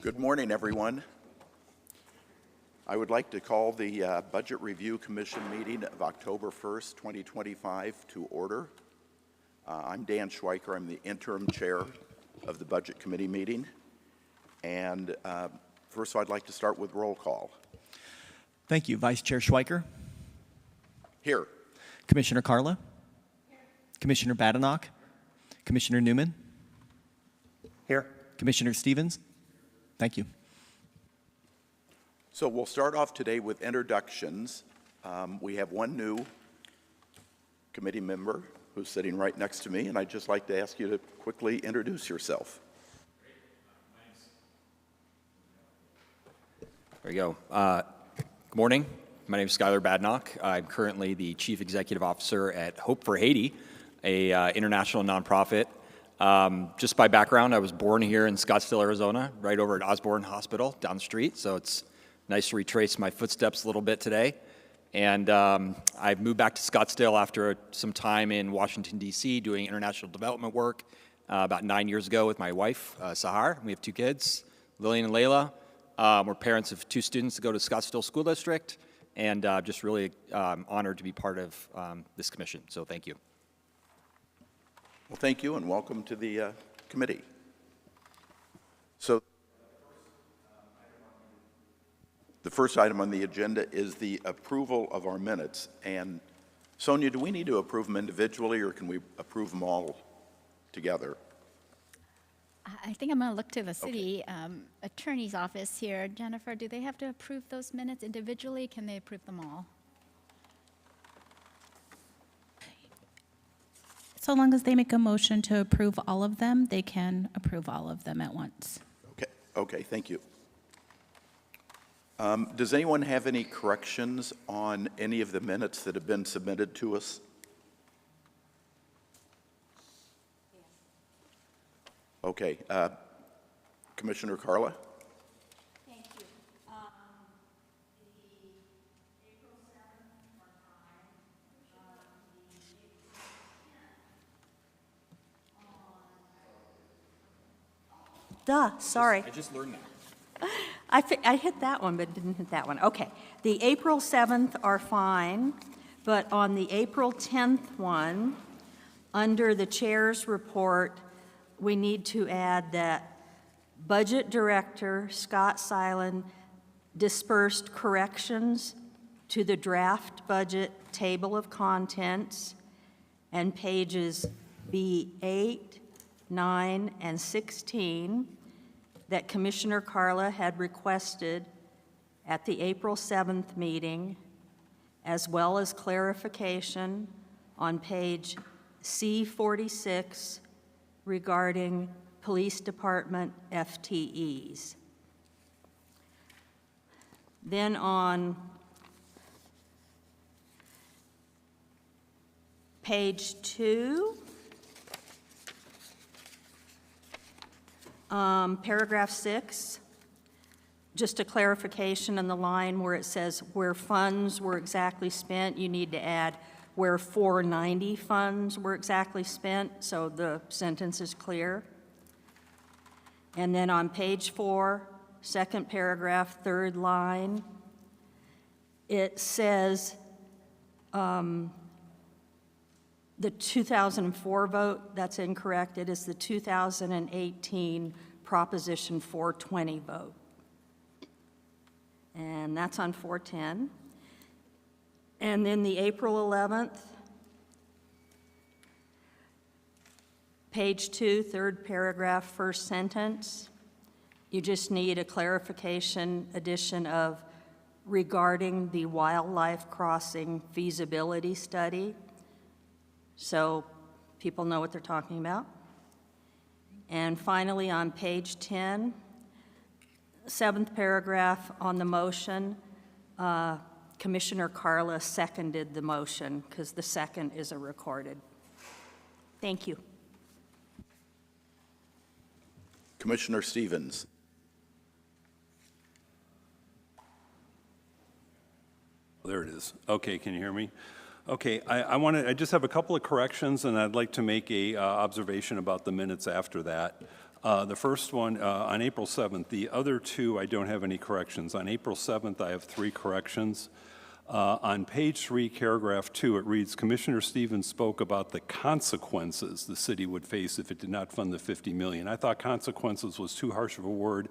Good morning, everyone. I would like to call the Budget Review Commission meeting of October 1st, 2025 to order. I'm Dan Schweiker. I'm the interim chair of the Budget Committee meeting. And first of all, I'd like to start with roll call. Thank you. Vice Chair Schweiker. Here. Commissioner Carla. Here. Commissioner Badenoch. Commissioner Newman. Here. Commissioner Stevens. Thank you. So we'll start off today with introductions. We have one new committee member who's sitting right next to me, and I'd just like to ask you to quickly introduce yourself. There you go. Good morning. My name is Skylar Badenoch. I'm currently the Chief Executive Officer at Hope for Haiti, a international nonprofit. Just by background, I was born here in Scottsdale, Arizona, right over at Osborne Hospital down the street, so it's nice to retrace my footsteps a little bit today. And I've moved back to Scottsdale after some time in Washington, D.C., doing international development work about 9 years ago with my wife, Sahar. We have two kids, Lillian and Layla. We're parents of two students that go to Scottsdale School District, and just really honored to be part of this commission, so thank you. Well, thank you, and welcome to the committee. So the first item on the agenda is the approval of our minutes. And Sonia, do we need to approve them individually, or can we approve them all together? I think I'm going to look to the city attorney's office here. Jennifer, do they have to approve those minutes individually? Can they approve them all? So long as they make a motion to approve all of them, they can approve all of them at once. Okay, thank you. Does anyone have any corrections on any of the minutes that have been submitted to us? Okay, Commissioner Carla? Thank you. The April 7th are fine. Sorry. I just learned that. I hit that one, but didn't hit that one. Okay. The April 7th are fine, but on the April 10th one, under the chair's report, we need to add that Budget Director Scott Silen dispersed corrections to the draft budget table of contents and pages B8, 9, and 16 that Commissioner Carla had requested at the April 7th meeting, as well as clarification on page C46 regarding police department FTEs. Then on page 2, paragraph 6, just a clarification on the line where it says where funds were exactly spent, you need to add where 490 funds were exactly spent, so the sentence is clear. And then on page 4, second paragraph, third line, it says the 2004 vote, that's incorrect. It is the 2018 Proposition 420 vote. And that's on 410. And then the April 11th, page 2, third paragraph, first sentence. You just need a clarification addition of regarding the wildlife crossing feasibility study, so people know what they're talking about. And finally, on page 10, seventh paragraph on the motion, Commissioner Carla seconded the motion because the second is a recorded. Thank you. Commissioner Stevens. There it is. Okay, can you hear me? Okay, I just have a couple of corrections, and I'd like to make a observation about the minutes after that. The first one, on April 7th. The other two, I don't have any corrections. On April 7th, I have 3 corrections. On page 3, paragraph 2, it reads, Commissioner Stevens spoke about the consequences the city would face if it did not fund the $50 million. I thought consequences was too harsh of a word.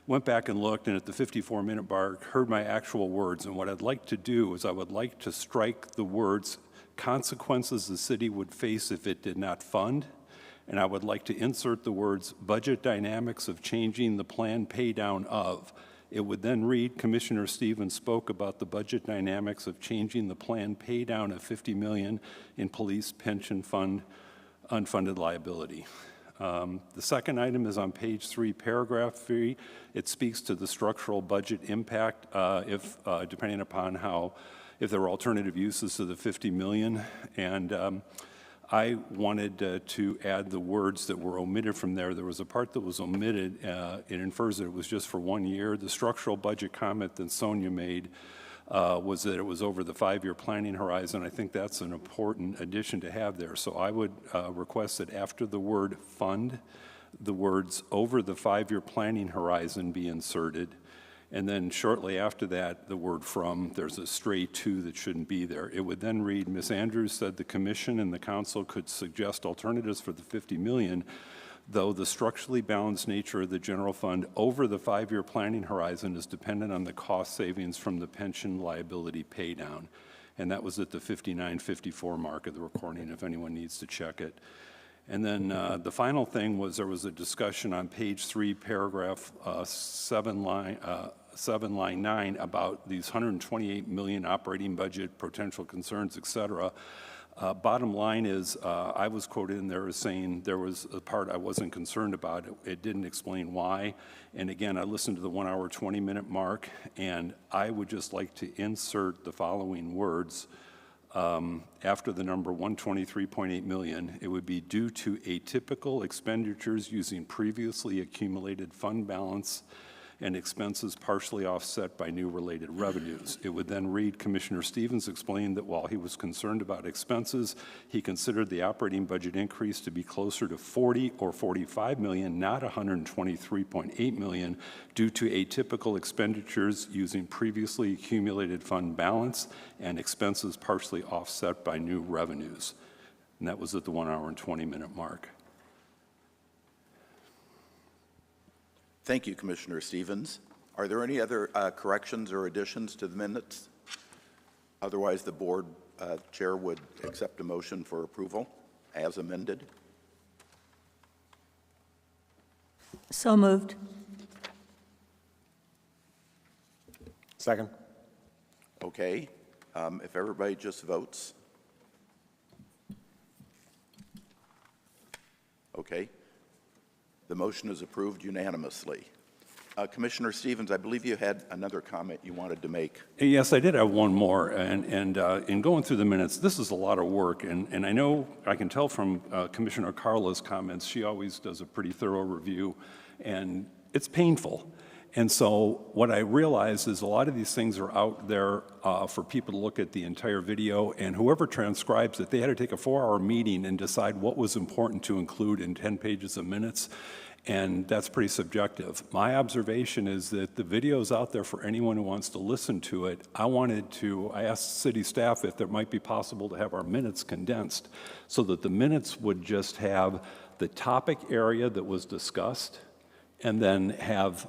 Went back and looked, and at the 54-minute mark, heard my actual words. And what I'd like to do is I would like to strike the words consequences the city would face if it did not fund. And I would like to insert the words budget dynamics of changing the plan pay down of. It would then read, Commissioner Stevens spoke about the budget dynamics of changing the plan pay down of $50 million in police pension fund unfunded liability. The second item is on page 3, paragraph 3. It speaks to the structural budget impact depending upon if there were alternative uses to the $50 million. And I wanted to add the words that were omitted from there. There was a part that was omitted. It infers that it was just for 1 year. The structural budget comment that Sonia made was that it was over the 5-year planning horizon. I think that's an important addition to have there. So I would request that after the word fund, the words over the 5-year planning horizon be inserted. And then shortly after that, the word from, there's a stray to that shouldn't be there. It would then read, Ms. Andrews said the commission and the council could suggest alternatives for the $50 million, though the structurally balanced nature of the general fund over the 5-year planning horizon is dependent on the cost savings from the pension liability pay down. And that was at the 59-54 mark of the recording, if anyone needs to check it. And then the final thing was there was a discussion on page 3, paragraph 7, line 9 about these $128 million operating budget, potential concerns, et cetera. Bottom line is I was quoted in there as saying there was a part I wasn't concerned about. It didn't explain why. And again, I listened to the 1 hour, 20-minute mark, and I would just like to insert the following words. After the number 123.8 million, it would be due to atypical expenditures using previously accumulated fund balance and expenses partially offset by new related revenues. It would then read, Commissioner Stevens explained that while he was concerned about expenses, he considered the operating budget increase to be closer to 40 or 45 million, not 123.8 million, due to atypical expenditures using previously accumulated fund balance and expenses partially offset by new revenues. And that was at the 1 hour and 20-minute mark. Thank you, Commissioner Stevens. Are there any other corrections or additions to the minutes? Otherwise, the board chair would accept a motion for approval as amended. So moved. Second. Okay. If everybody just votes. Okay. The motion is approved unanimously. Commissioner Stevens, I believe you had another comment you wanted to make. Yes, I did have one more. And in going through the minutes, this is a lot of work. And I know, I can tell from Commissioner Carla's comments, she always does a pretty thorough review. And it's painful. And so what I realized is a lot of these things are out there for people to look at the entire video, and whoever transcribes it, they had to take a 4-hour meeting and decide what was important to include in 10 pages of minutes, and that's pretty subjective. My observation is that the video's out there for anyone who wants to listen to it. I asked city staff if it might be possible to have our minutes condensed so that the minutes would just have the topic area that was discussed and then have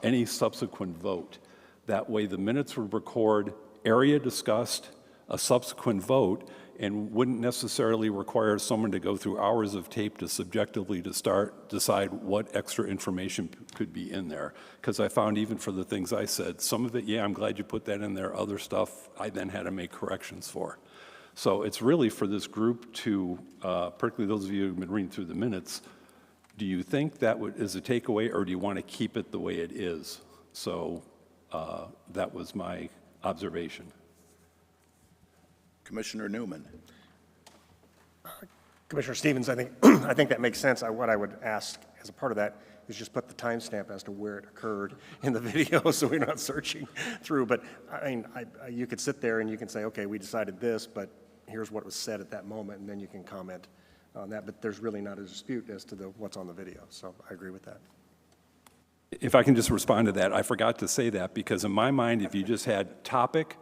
any subsequent vote. That way the minutes would record area discussed, a subsequent vote, and wouldn't necessarily require someone to go through hours of tape to subjectively decide what extra information could be in there. Because I found even for the things I said, some of it, yeah, I'm glad you put that in there. Other stuff I then had to make corrections for. So it's really for this group to, particularly those of you who've been reading through the minutes, do you think that is a takeaway, or do you want to keep it the way it is? So that was my observation. Commissioner Newman. Commissioner Stevens, I think that makes sense. What I would ask as a part of that is just put the timestamp as to where it occurred in the video so we're not searching through. But I mean, you could sit there and you can say, okay, we decided this, but here's what was said at that moment, and then you can comment on that, but there's really not a dispute as to what's on the video, so I agree with that. If I can just respond to that, I forgot to say that because in my mind, if you just had topic,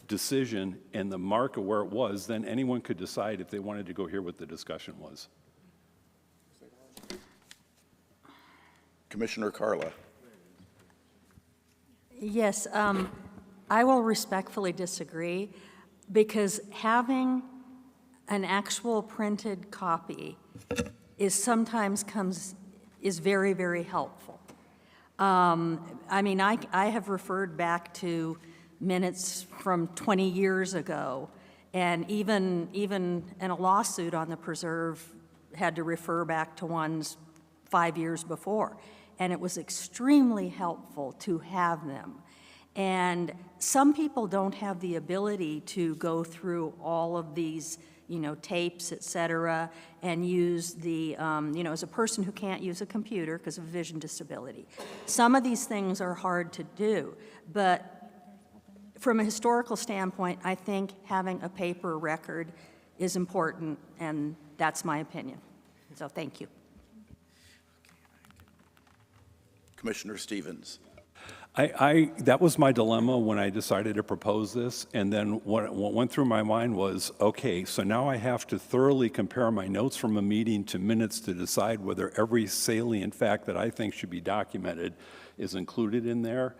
decision, and the mark of where it was, then anyone could decide if they wanted to go hear what the discussion was. Commissioner Carla. Yes, I will respectfully disagree because having an actual printed copy is very, very helpful. I mean, I have referred back to minutes from 20 years ago, and even in a lawsuit on the preserve had to refer back to ones 5 years before. And it was extremely helpful to have them. And some people don't have the ability to go through all of these, tapes, et cetera, and use the, as a person who can't use a computer because of vision disability. Some of these things are hard to do, but from a historical standpoint, I think having a paper record is important, and that's my opinion. So thank you. Commissioner Stevens. That was my dilemma when I decided to propose this, and then what went through my mind was, okay, so now I have to thoroughly compare my notes from a meeting to minutes to decide whether every salient fact that I think should be documented is included in there,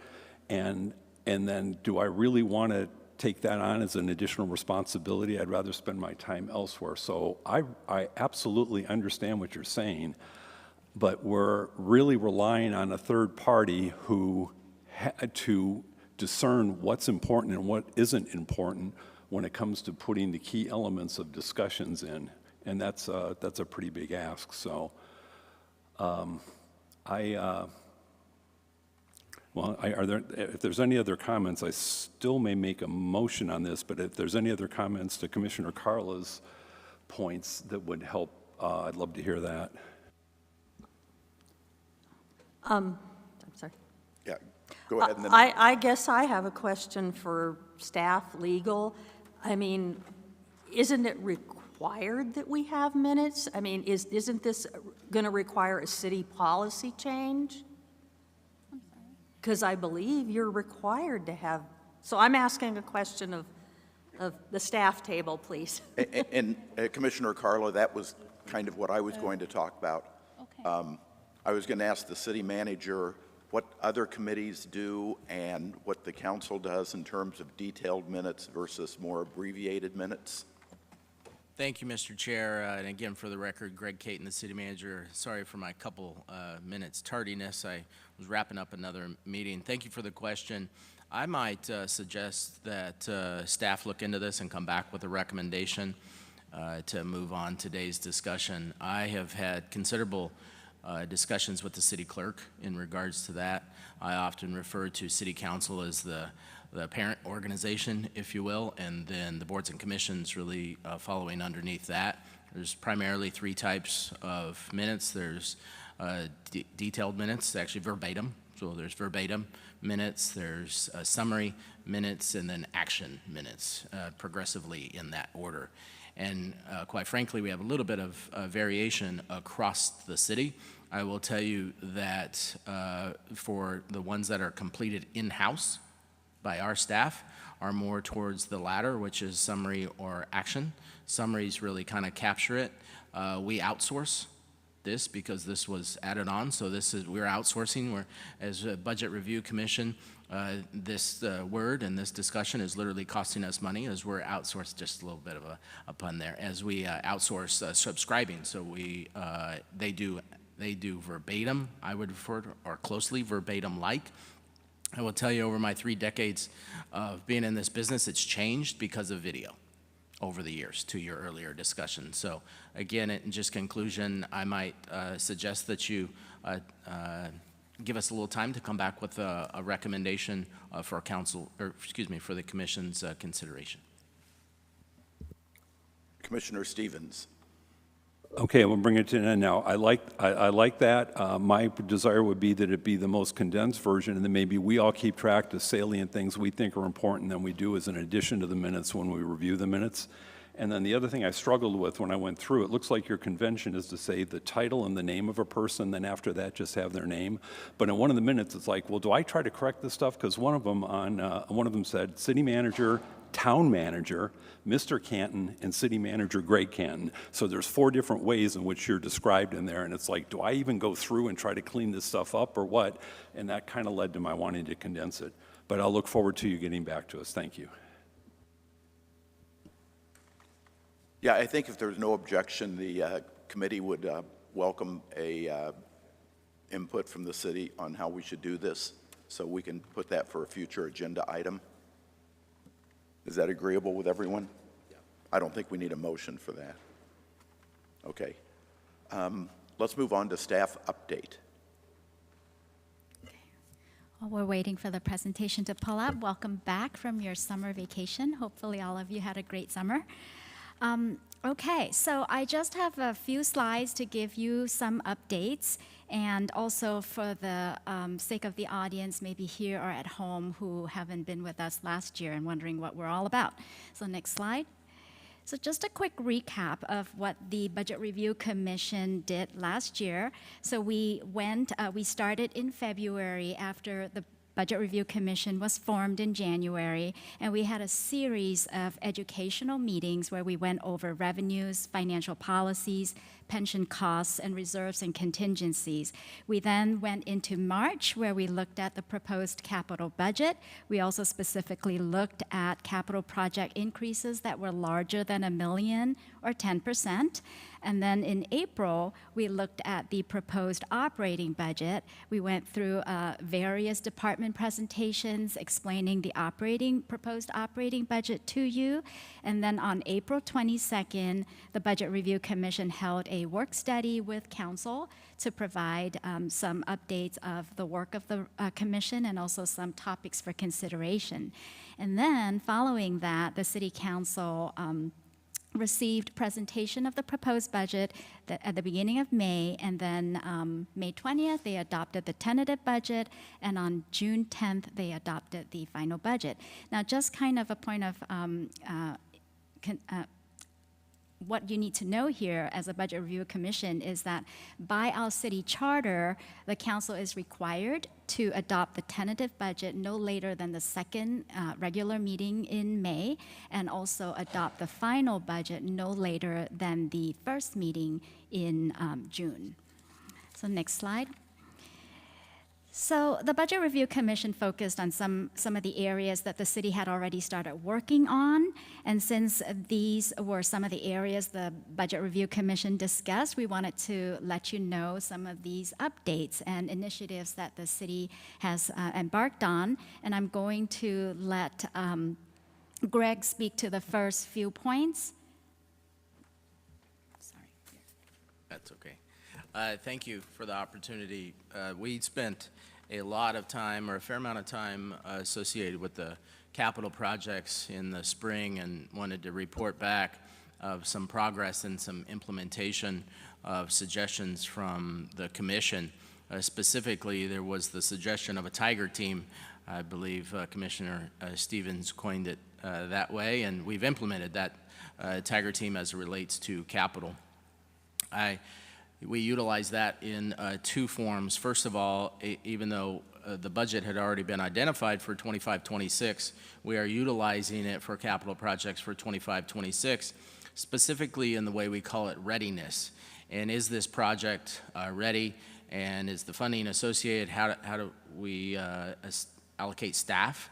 and then do I really want to take that on as an additional responsibility? I'd rather spend my time elsewhere. So I absolutely understand what you're saying, but we're really relying on a third party who had to discern what's important and what isn't important when it comes to putting the key elements of discussions in, and that's a pretty big ask. So, if there's any other comments, I still may make a motion on this, but if there's any other comments to Commissioner Carla's points that would help, I'd love to hear that. I'm sorry. Yeah, go ahead. And then I guess I have a question for staff, legal. I mean, isn't it required that we have minutes? I mean, isn't this going to require a city policy change? Because I believe you're required to have, so I'm asking a question of the staff table, please. and Commissioner Carla, that was kind of what I was going to talk about. Okay. I was going to ask the city manager what other committees do and what the council does in terms of detailed minutes versus more abbreviated minutes. Thank you, Mr. Chair. And again, for the record, Greg Caton, the city manager. Sorry for my couple minutes tardiness. I was wrapping up another meeting. Thank you for the question. I might suggest that staff look into this and come back with a recommendation to move on today's discussion. I have had considerable discussions with the city clerk in regards to that. I often refer to city council as the parent organization, if you will, and then the boards and commissions really following underneath that. There's primarily three types of minutes. There's detailed minutes, actually verbatim. So there's verbatim minutes, there's summary minutes, and then action minutes, progressively in that order. And quite frankly, we have a little bit of variation across the city. I will tell you that for the ones that are completed in-house by our staff are more towards the latter, which is summary or action. Summaries really kind of capture it. We outsource this because this was added on. So we're outsourcing. We're, as a budget review commission, this word and this discussion is literally costing us money as we're outsourced, just a little bit of a pun there, as we outsource subscribing. So they do verbatim, I would refer to, or closely verbatim-like. I will tell you, over my 3 decades of being in this business, it's changed because of video over the years, to your earlier discussion. So again, in just conclusion, I might suggest that you give us a little time to come back with a recommendation for council, or excuse me, for the commission's consideration. Commissioner Stevens. Okay, we'll bring it to an end now. I like that. My desire would be that it be the most condensed version, and then maybe we all keep track of salient things we think are important than we do as an addition to the minutes when we review the minutes. And then the other thing I struggled with when I went through, it looks like your convention is to say the title and the name of a person, then after that just have their name. But in one of the minutes, it's like, well, do I try to correct this stuff? Because one of them said city manager, town manager, Mr. Canton, and city manager Greg Canton. So there's 4 different ways in which you're described in there, and it's like, do I even go through and try to clean this stuff up or what? And that kind of led to my wanting to condense it. But I'll look forward to you getting back to us. Thank you. Yeah, I think if there's no objection, the committee would welcome a input from the city on how we should do this, so we can put that for a future agenda item. Is that agreeable with everyone? Yeah. I don't think we need a motion for that. Okay. Let's move on to staff update. While we're waiting for the presentation to pull up, welcome back from your summer vacation. Hopefully all of you had a great summer. Okay, so I just have a few slides to give you some updates, and also for the sake of the audience, maybe here or at home, who haven't been with us last year and wondering what we're all about. So next slide. So just a quick recap of what the Budget Review Commission did last year. So we started in February after the Budget Review Commission was formed in January, and we had a series of educational meetings where we went over revenues, financial policies, pension costs, and reserves and contingencies. We then went into March, where we looked at the proposed capital budget. We also specifically looked at capital project increases that were larger than $1 million or 10%. And then in April, we looked at the proposed operating budget. We went through various department presentations explaining the proposed operating budget to you. And then on April 22nd, the Budget Review Commission held a work study with council to provide some updates of the work of the commission and also some topics for consideration. And then following that, the City Council received presentation of the proposed budget at the beginning of May, and then May 20th, they adopted the tentative budget, and on June 10th, they adopted the final budget. Now, just kind of a point of what you need to know here as a Budget Review Commission is that by our city charter, the council is required to adopt the tentative budget no later than the second regular meeting in May, and also adopt the final budget no later than the first meeting in June. So next slide. So the Budget Review Commission focused on some of the areas that the city had already started working on. And since these were some of the areas the Budget Review Commission discussed, we wanted to let you know some of these updates and initiatives that the city has embarked on. And I'm going to let Greg speak to the first few points. Sorry. That's okay. Thank you for the opportunity. We spent a lot of time, or a fair amount of time, associated with the capital projects in the spring, and wanted to report back of some progress and some implementation of suggestions from the commission. Specifically, there was the suggestion of a tiger team. I believe Commissioner Stevens coined it that way, and we've implemented that tiger team as it relates to capital. We utilize that in 2 forms. First of all, even though the budget had already been identified for 25-26, we are utilizing it for capital projects for 25-26, specifically in the way we call it readiness. And is this project ready? And is the funding associated? How do we allocate staff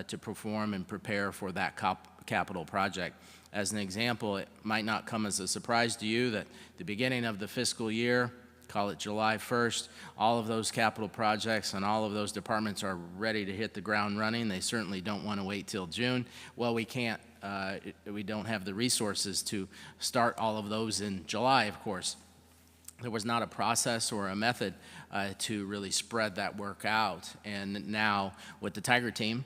to perform and prepare for that capital project? As an example, it might not come as a surprise to you that the beginning of the fiscal year, call it July 1st, all of those capital projects and all of those departments are ready to hit the ground running. They certainly don't want to wait till June. Well, we can't, we don't have the resources to start all of those in July, of course. There was not a process or a method to really spread that work out. And now with the Tiger team,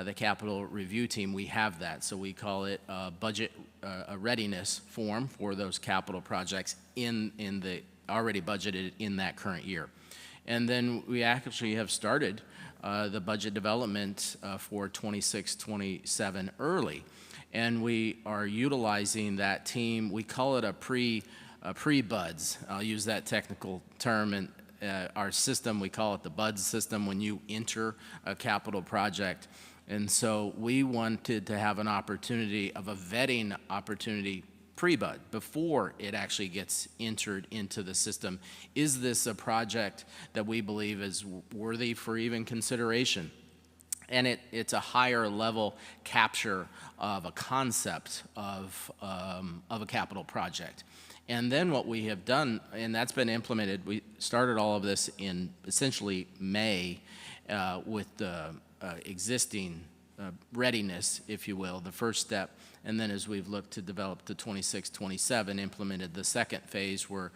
the capital review team, we have that. So we call it a budget a readiness form for those capital projects in the already budgeted in that current year. And then we actually have started the budget development for 26-27 early. And we are utilizing that team. We call it a pre-BUDS. I'll use that technical term. And our system, we call it the BUDS system when you enter a capital project. And so we wanted to have an opportunity of a vetting opportunity pre-BUD, before it actually gets entered into the system. Is this a project that we believe is worthy for even consideration? And it's a higher level capture of a concept of a capital project. And then what we have done, and that's been implemented, we started all of this in essentially May with the existing readiness, if you will, the first step. And then as we've looked to develop the 26-27, implemented the second phase where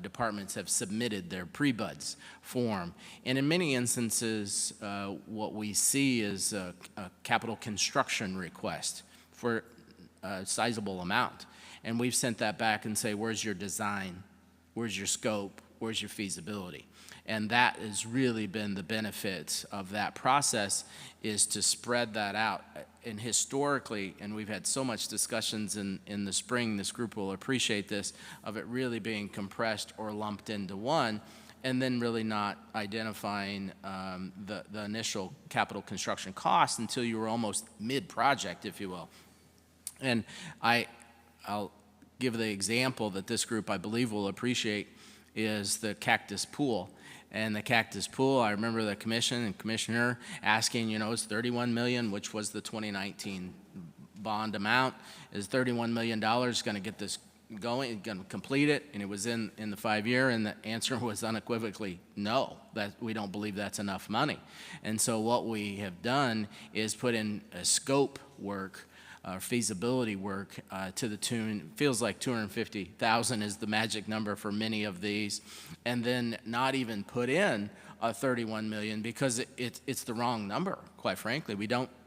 departments have submitted their pre-BUDS form. And in many instances, what we see is a capital construction request for a sizable amount. And we've sent that back and say, where's your design? Where's your scope? Where's your feasibility? And that has really been the benefit of that process, is to spread that out. And historically, and we've had so much discussions in the spring, this group will appreciate this, of it really being compressed or lumped into one, and then really not identifying the initial capital construction cost until you were almost mid-project, if you will. And I'll give the example that this group, I believe, will appreciate, is the Cactus Pool. And the Cactus Pool, I remember the commission and commissioner asking, it's $31 million, which was the 2019 bond amount. Is $31 million going to get this going, going to complete it? And it was in the 5-year, and the answer was unequivocally no, that we don't believe that's enough money. And so what we have done is put in a scope work, feasibility work to the tune, feels like $250,000 is the magic number for many of these, and then not even put in $31 million because it's the wrong number, quite frankly.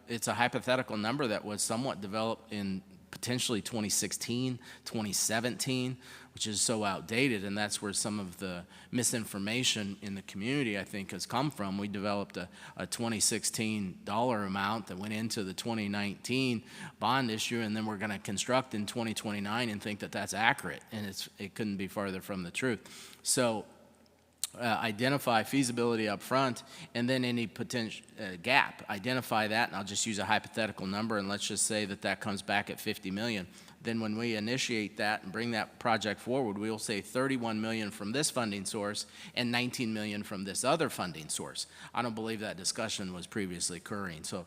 It's a hypothetical number that was somewhat developed in potentially 2016, 2017, which is so outdated, and that's where some of the misinformation in the community, I think, has come from. We developed a 2016 dollar amount that went into the 2019 bond issue, and then we're going to construct in 2029 and think that that's accurate, and it couldn't be farther from the truth. So identify feasibility up front, and then any potential gap, identify that, and I'll just use a hypothetical number, and let's just say that comes back at $50 million. Then when we initiate that and bring that project forward, we will say $31 million from this funding source and $19 million from this other funding source. I don't believe that discussion was previously occurring, so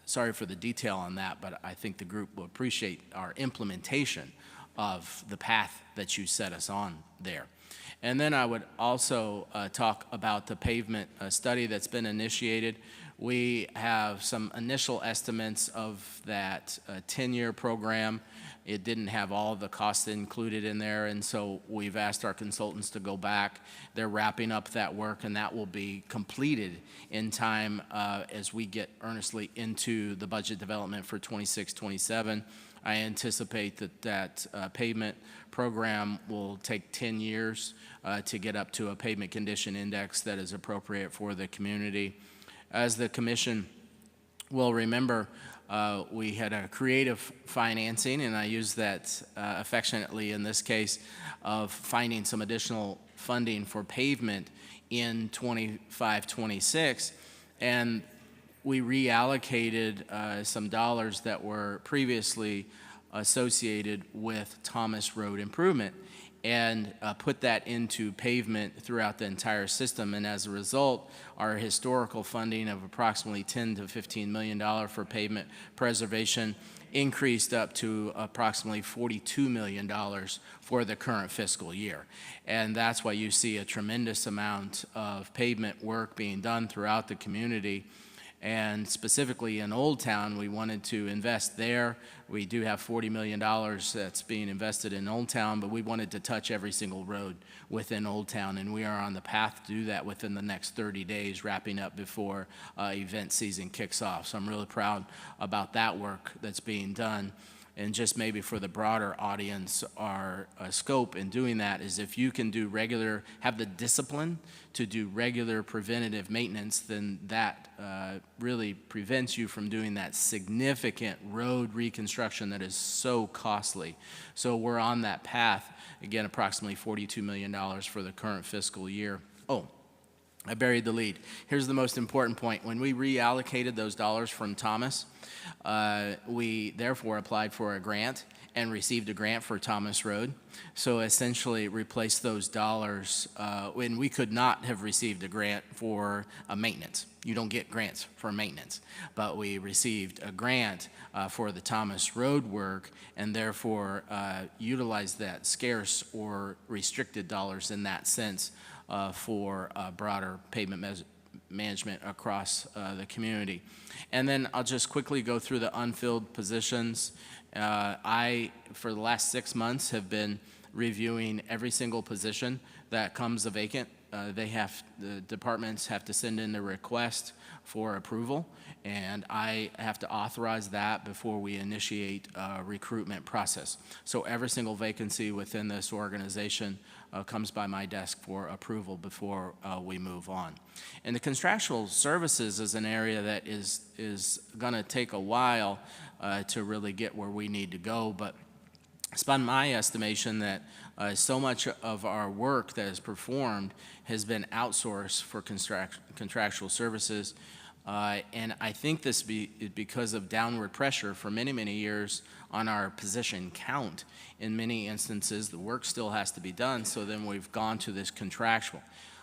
sorry for the detail on that, but I think the group will appreciate our implementation of the path that you set us on there. And then I would also talk about the pavement study that's been initiated. We have some initial estimates of that 10-year program. It didn't have all the costs included in there, and so we've asked our consultants to go back. They're wrapping up that work, and that will be completed in time as we get earnestly into the budget development for 26-27. I anticipate that pavement program will take 10 years to get up to a pavement condition index that is appropriate for the community. As the commission will remember, we had a creative financing, and I use that affectionately in this case, of finding some additional funding for pavement in 25-26, and we reallocated some dollars that were previously associated with Thomas Road improvement and put that into pavement throughout the entire system. And as a result, our historical funding of approximately $10 to $15 million for pavement preservation increased up to approximately $42 million for the current fiscal year. And that's why you see a tremendous amount of pavement work being done throughout the community. And specifically in Old Town, we wanted to invest there. We do have $40 million that's being invested in Old Town, but we wanted to touch every single road within Old Town, and we are on the path to do that within the next 30 days, wrapping up before event season kicks off. So I'm really proud about that work that's being done. and just maybe for the broader audience, our scope in doing that is if you can have the discipline to do regular preventative maintenance, then that really prevents you from doing that significant road reconstruction that is so costly. So we're on that path, again, approximately $42 million for the current fiscal year. Oh, I buried the lead. Here's the most important point. When we reallocated those dollars from Thomas, we therefore applied for a grant and received a grant for Thomas Road. So essentially replaced those dollars when we could not have received a grant for maintenance. You don't get grants for maintenance. But we received a grant for the Thomas Road work and therefore utilized that scarce or restricted dollars in that sense for broader pavement management across the community. And then I'll just quickly go through the unfilled positions. I, for the last 6 months, have been reviewing every single position that comes vacant. The departments have to send in the request for approval, and I have to authorize that before we initiate a recruitment process. So every single vacancy within this organization comes by my desk for approval before we move on. And the contractual services is an area that is going to take a while to really get where we need to go, but it's been my estimation that so much of our work that is performed has been outsourced for contractual services. And I think this is because of downward pressure for many, many years on our position count. In many instances, the work still has to be done, so then we've gone to this contractual.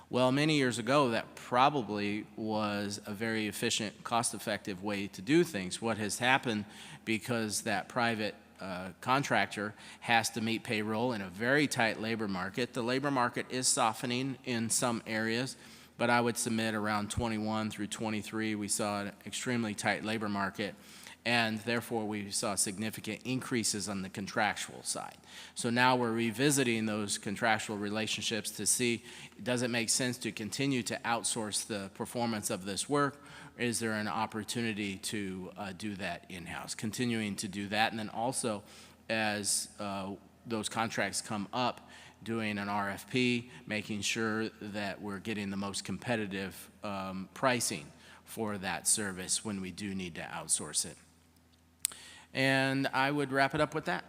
Well, many years ago, that probably was a very efficient, cost-effective way to do things. What has happened, because that private contractor has to meet payroll in a very tight labor market. The labor market is softening in some areas, but I would submit around 21 through 23, we saw an extremely tight labor market, and therefore we saw significant increases on the contractual side. So now we're revisiting those contractual relationships to see, does it make sense to continue to outsource the performance of this work? Is there an opportunity to do that in-house? Continuing to do that, and then also as those contracts come up, doing an RFP, making sure that we're getting the most competitive pricing for that service when we do need to outsource it. And I would wrap it up with that.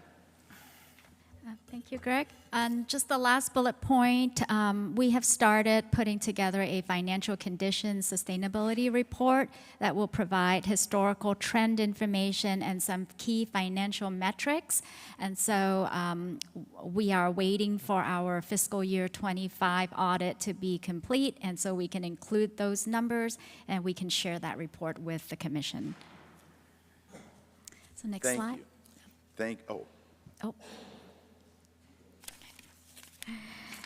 Thank you, Greg. And just the last bullet point, we have started putting together a financial condition sustainability report that will provide historical trend information and some key financial metrics. And so we are waiting for our fiscal year 25 audit to be complete, and so we can include those numbers and we can share that report with the commission. So next slide. Oh.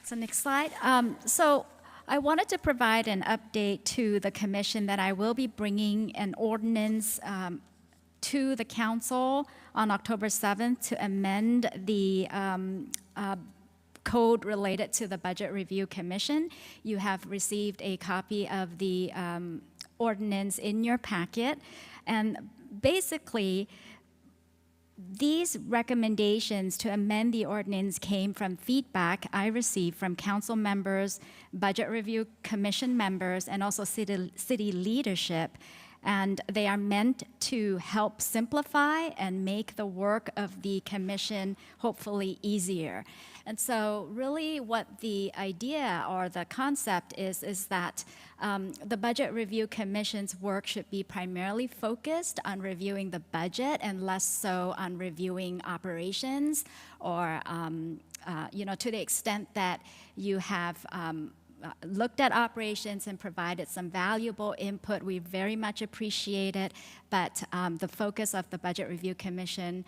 So next slide. So I wanted to provide an update to the commission that I will be bringing an ordinance to the council on October 7th to amend the code related to the Budget Review Commission. You have received a copy of the ordinance in your packet, and basically these recommendations to amend the ordinance came from feedback I received from council members, Budget Review Commission members, and also city leadership. And they are meant to help simplify and make the work of the commission hopefully easier. And so really what the idea or the concept is that the Budget Review Commission's work should be primarily focused on reviewing the budget and less so on reviewing operations or, to the extent that you have looked at operations and provided some valuable input. We very much appreciate it, but the focus of the Budget Review Commission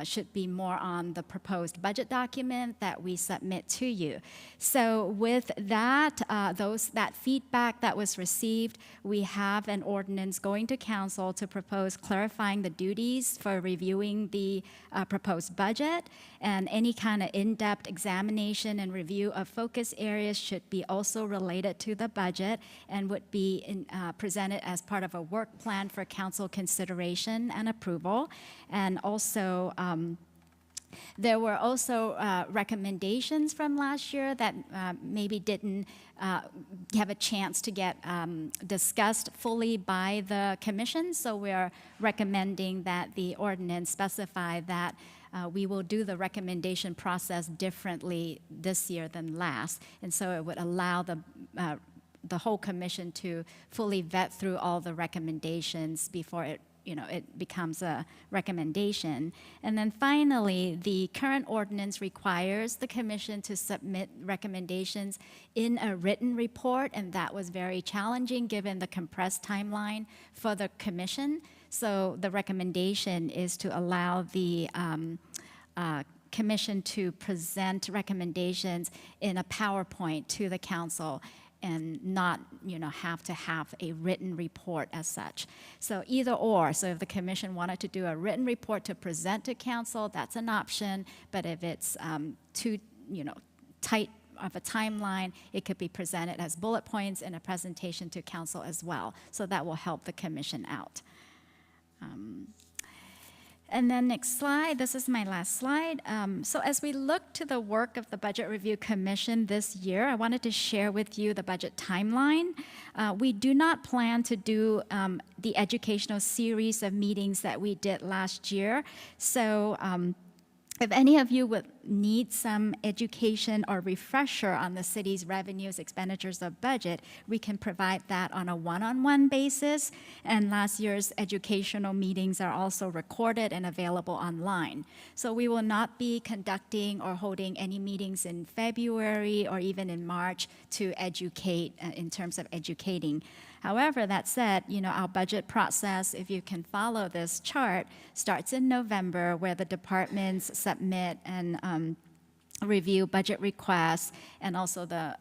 should be more on the proposed budget document that we submit to you. So with that, that feedback that was received, we have an ordinance going to council to propose clarifying the duties for reviewing the proposed budget, and any kind of in-depth examination and review of focus areas should be also also related to the budget and would be presented as part of a work plan for council consideration and approval. And also, there were also recommendations from last year that maybe didn't have a chance to get discussed fully by the commission. So we're recommending that the ordinance specify that we will do the recommendation process differently this year than last. And so it would allow the whole commission to fully vet through all the recommendations before it becomes a recommendation. And then finally, the current ordinance requires the commission to submit recommendations in a written report, and that was very challenging given the compressed timeline for the commission. So the recommendation is to allow the commission to present recommendations in a PowerPoint to the council and not, have to have a written report as such. So either or. So if the commission wanted to do a written report to present to council, that's an option. But if it's too, tight of a timeline, it could be presented as bullet points in a presentation to council as well. So that will help the commission out. And then next slide, this is my last slide. So as we look to the work of the Budget Review Commission this year, I wanted to share with you the budget timeline. We do not plan to do the educational series of meetings that we did last year. So if any of you would need some education or refresher on the city's revenues, expenditures, or budget, we can provide that on a one-on-one basis. And last year's educational meetings are also recorded and available online. So we will not be conducting or holding any meetings in February or even in March to educate in terms of educating. However, that said, our budget process, if you can follow this chart, starts in November, where the departments submit and review budget requests and also the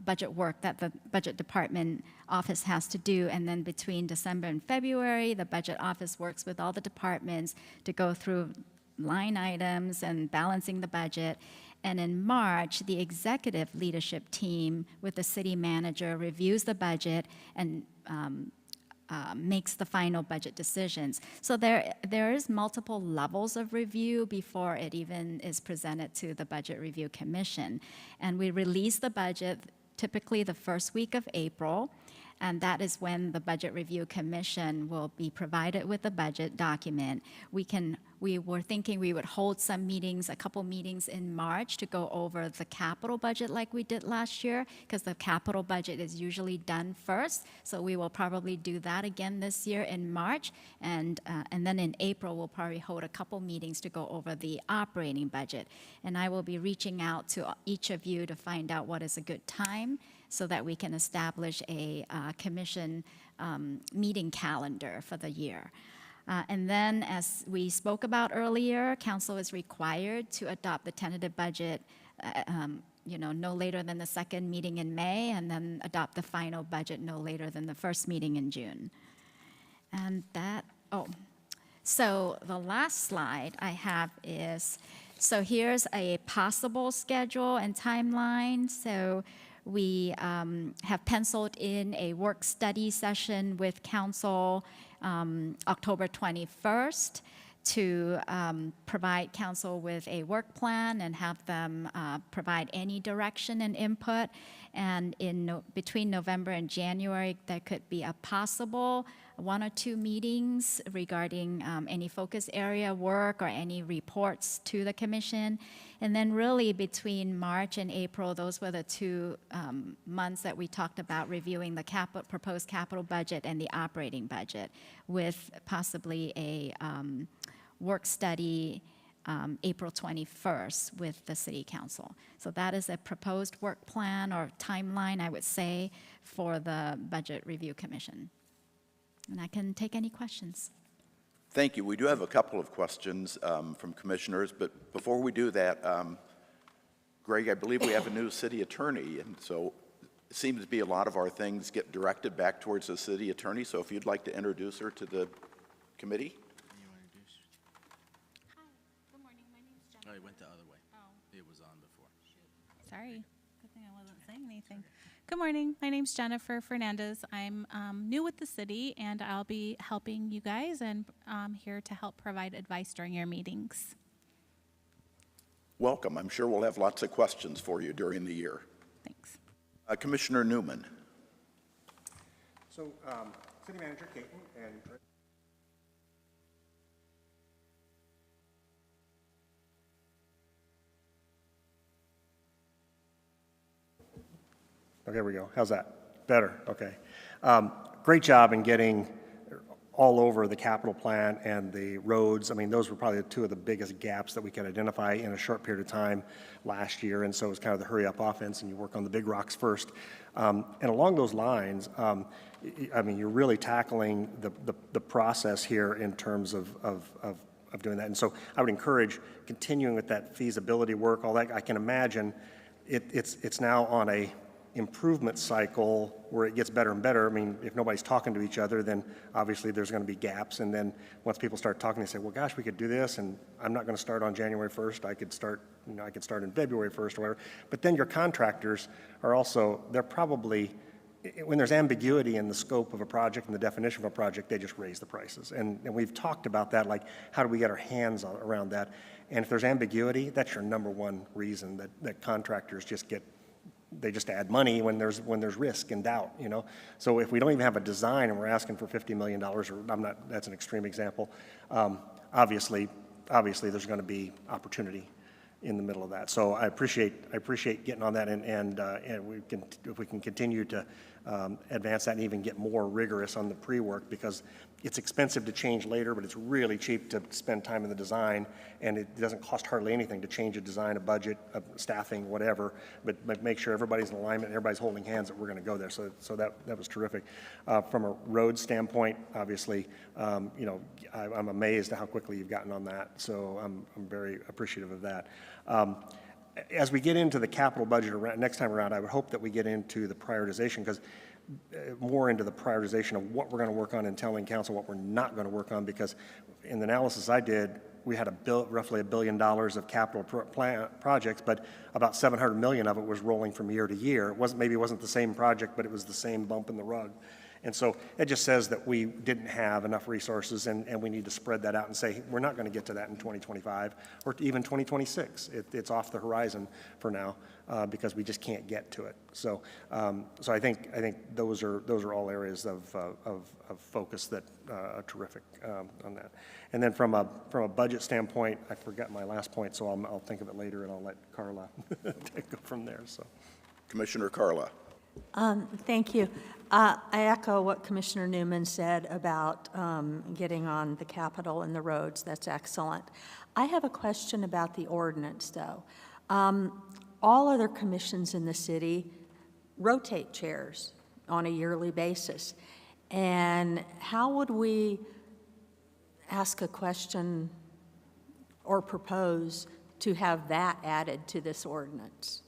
budget work that the budget department office has to do. And then between December and February, the budget office works with all the departments to go through line items and balancing the budget. And in March, the executive leadership team with the city manager reviews the budget and makes the final budget decisions. So there is multiple levels of review before it even is presented to the Budget Review Commission. And we release the budget typically the first week of April. And that is when the Budget Review Commission will be provided with the budget document. We were thinking we would hold some meetings, a couple meetings in March to go over the capital budget like we did last year, because the capital budget is usually done first. So we will probably do that again this year in March. And then in April, we'll probably hold a couple meetings to go over the operating budget. And I will be reaching out to each of you to find out what is a good time so that we can establish a commission meeting calendar for the year. And then, as we spoke about earlier, council is required to adopt the tentative budget, no later than the second meeting in May, and then adopt the final budget no later than the first meeting in June. And so the last slide I have is, so here's a possible schedule and timeline. So we have penciled in a work study session with council October 21st to provide council with a work plan and have them provide any direction and input. And between November and January, there could be a possible 1 or 2 meetings regarding any focus area work or any reports to the commission. And then really between March and April, those were the 2 months that we talked about reviewing the proposed capital budget and the operating budget, with possibly a work study April 21st with the City Council. So that is a proposed work plan or timeline, I would say, for the Budget Review Commission. And I can take any questions. Thank you. We do have a couple of questions from commissioners, but before we do that, Greg, I believe we have a new city attorney, and so it seems to be a lot of our things get directed back towards the city attorney, so if you'd like to introduce her to the committee. Hi, good morning. My name's Jen. Oh, it went the other way. Oh, It was on before. sorry. Good thing I wasn't saying anything. Good morning. My name's Jennifer Fernandez. I'm new with the city, and I'll be helping you guys, and I'm here to help provide advice during your meetings. Welcome. I'm sure we'll have lots of questions for you during the year. Thanks. Commissioner Newman. So, City Manager Caton and oh, there we go. How's that? Better. Okay. Great job in getting all over the capital plan and the roads. I mean, those were probably two of the biggest gaps that we could identify in a short period of time last year. And so it was kind of the hurry up offense, and you work on the big rocks first. And along those lines, I mean, you're really tackling the process here in terms of doing that. And so I would encourage continuing with that feasibility work, all that. I can imagine it's now on a improvement cycle where it gets better and better. I mean, if nobody's talking to each other, then obviously there's going to be gaps. And then once people start talking, they say, well, gosh, we could do this, and I'm not going to start on January 1st. I could start in February 1st or whatever. But then your contractors are also, they're probably, when there's ambiguity in the scope of a project and the definition of a project, they just raise the prices. And we've talked about that, like, how do we get our hands around that? And if there's ambiguity, that's your number one reason that contractors just add money when there's risk and doubt, you know. So if we don't even have a design and we're asking for $50 million, or that's an extreme example, obviously there's going to be opportunity in the middle of that. So I appreciate getting on that, and if we can continue to advance that and even get more rigorous on the pre-work, because it's expensive to change later, but it's really cheap to spend time in the design, and it doesn't cost hardly anything to change a design, a budget, staffing, whatever, but make sure everybody's in alignment and everybody's holding hands that we're going to go there. So that was terrific. From a road standpoint, obviously, you know, I'm amazed at how quickly you've gotten on that. So I'm very appreciative of that. As we get into the capital budget next time around, I would hope that we get into the prioritization, because more into the prioritization of what we're going to work on and telling council what we're not going to work on, because in the analysis I did, we had roughly $1 billion of capital projects, but about $700 million of it was rolling from year to year. Maybe it wasn't the same project, but it was the same bump in the rug. And so it just says that we didn't have enough resources, and we need to spread that out and say, we're not going to get to that in 2025 or even 2026. It's off the horizon for now, because we just can't get to it. So I think those are all areas of focus that are terrific on that. And then from a budget standpoint, I forgot my last point, so I'll think of it later, and I'll let Carla go from there. So, Commissioner Carla. Thank you. I echo what Commissioner Newman said about getting on the Capitol and the roads. That's excellent. I have a question about the ordinance, though. All other commissions in the city rotate chairs on a yearly basis. And how would we ask a question or propose to have that added to this ordinance,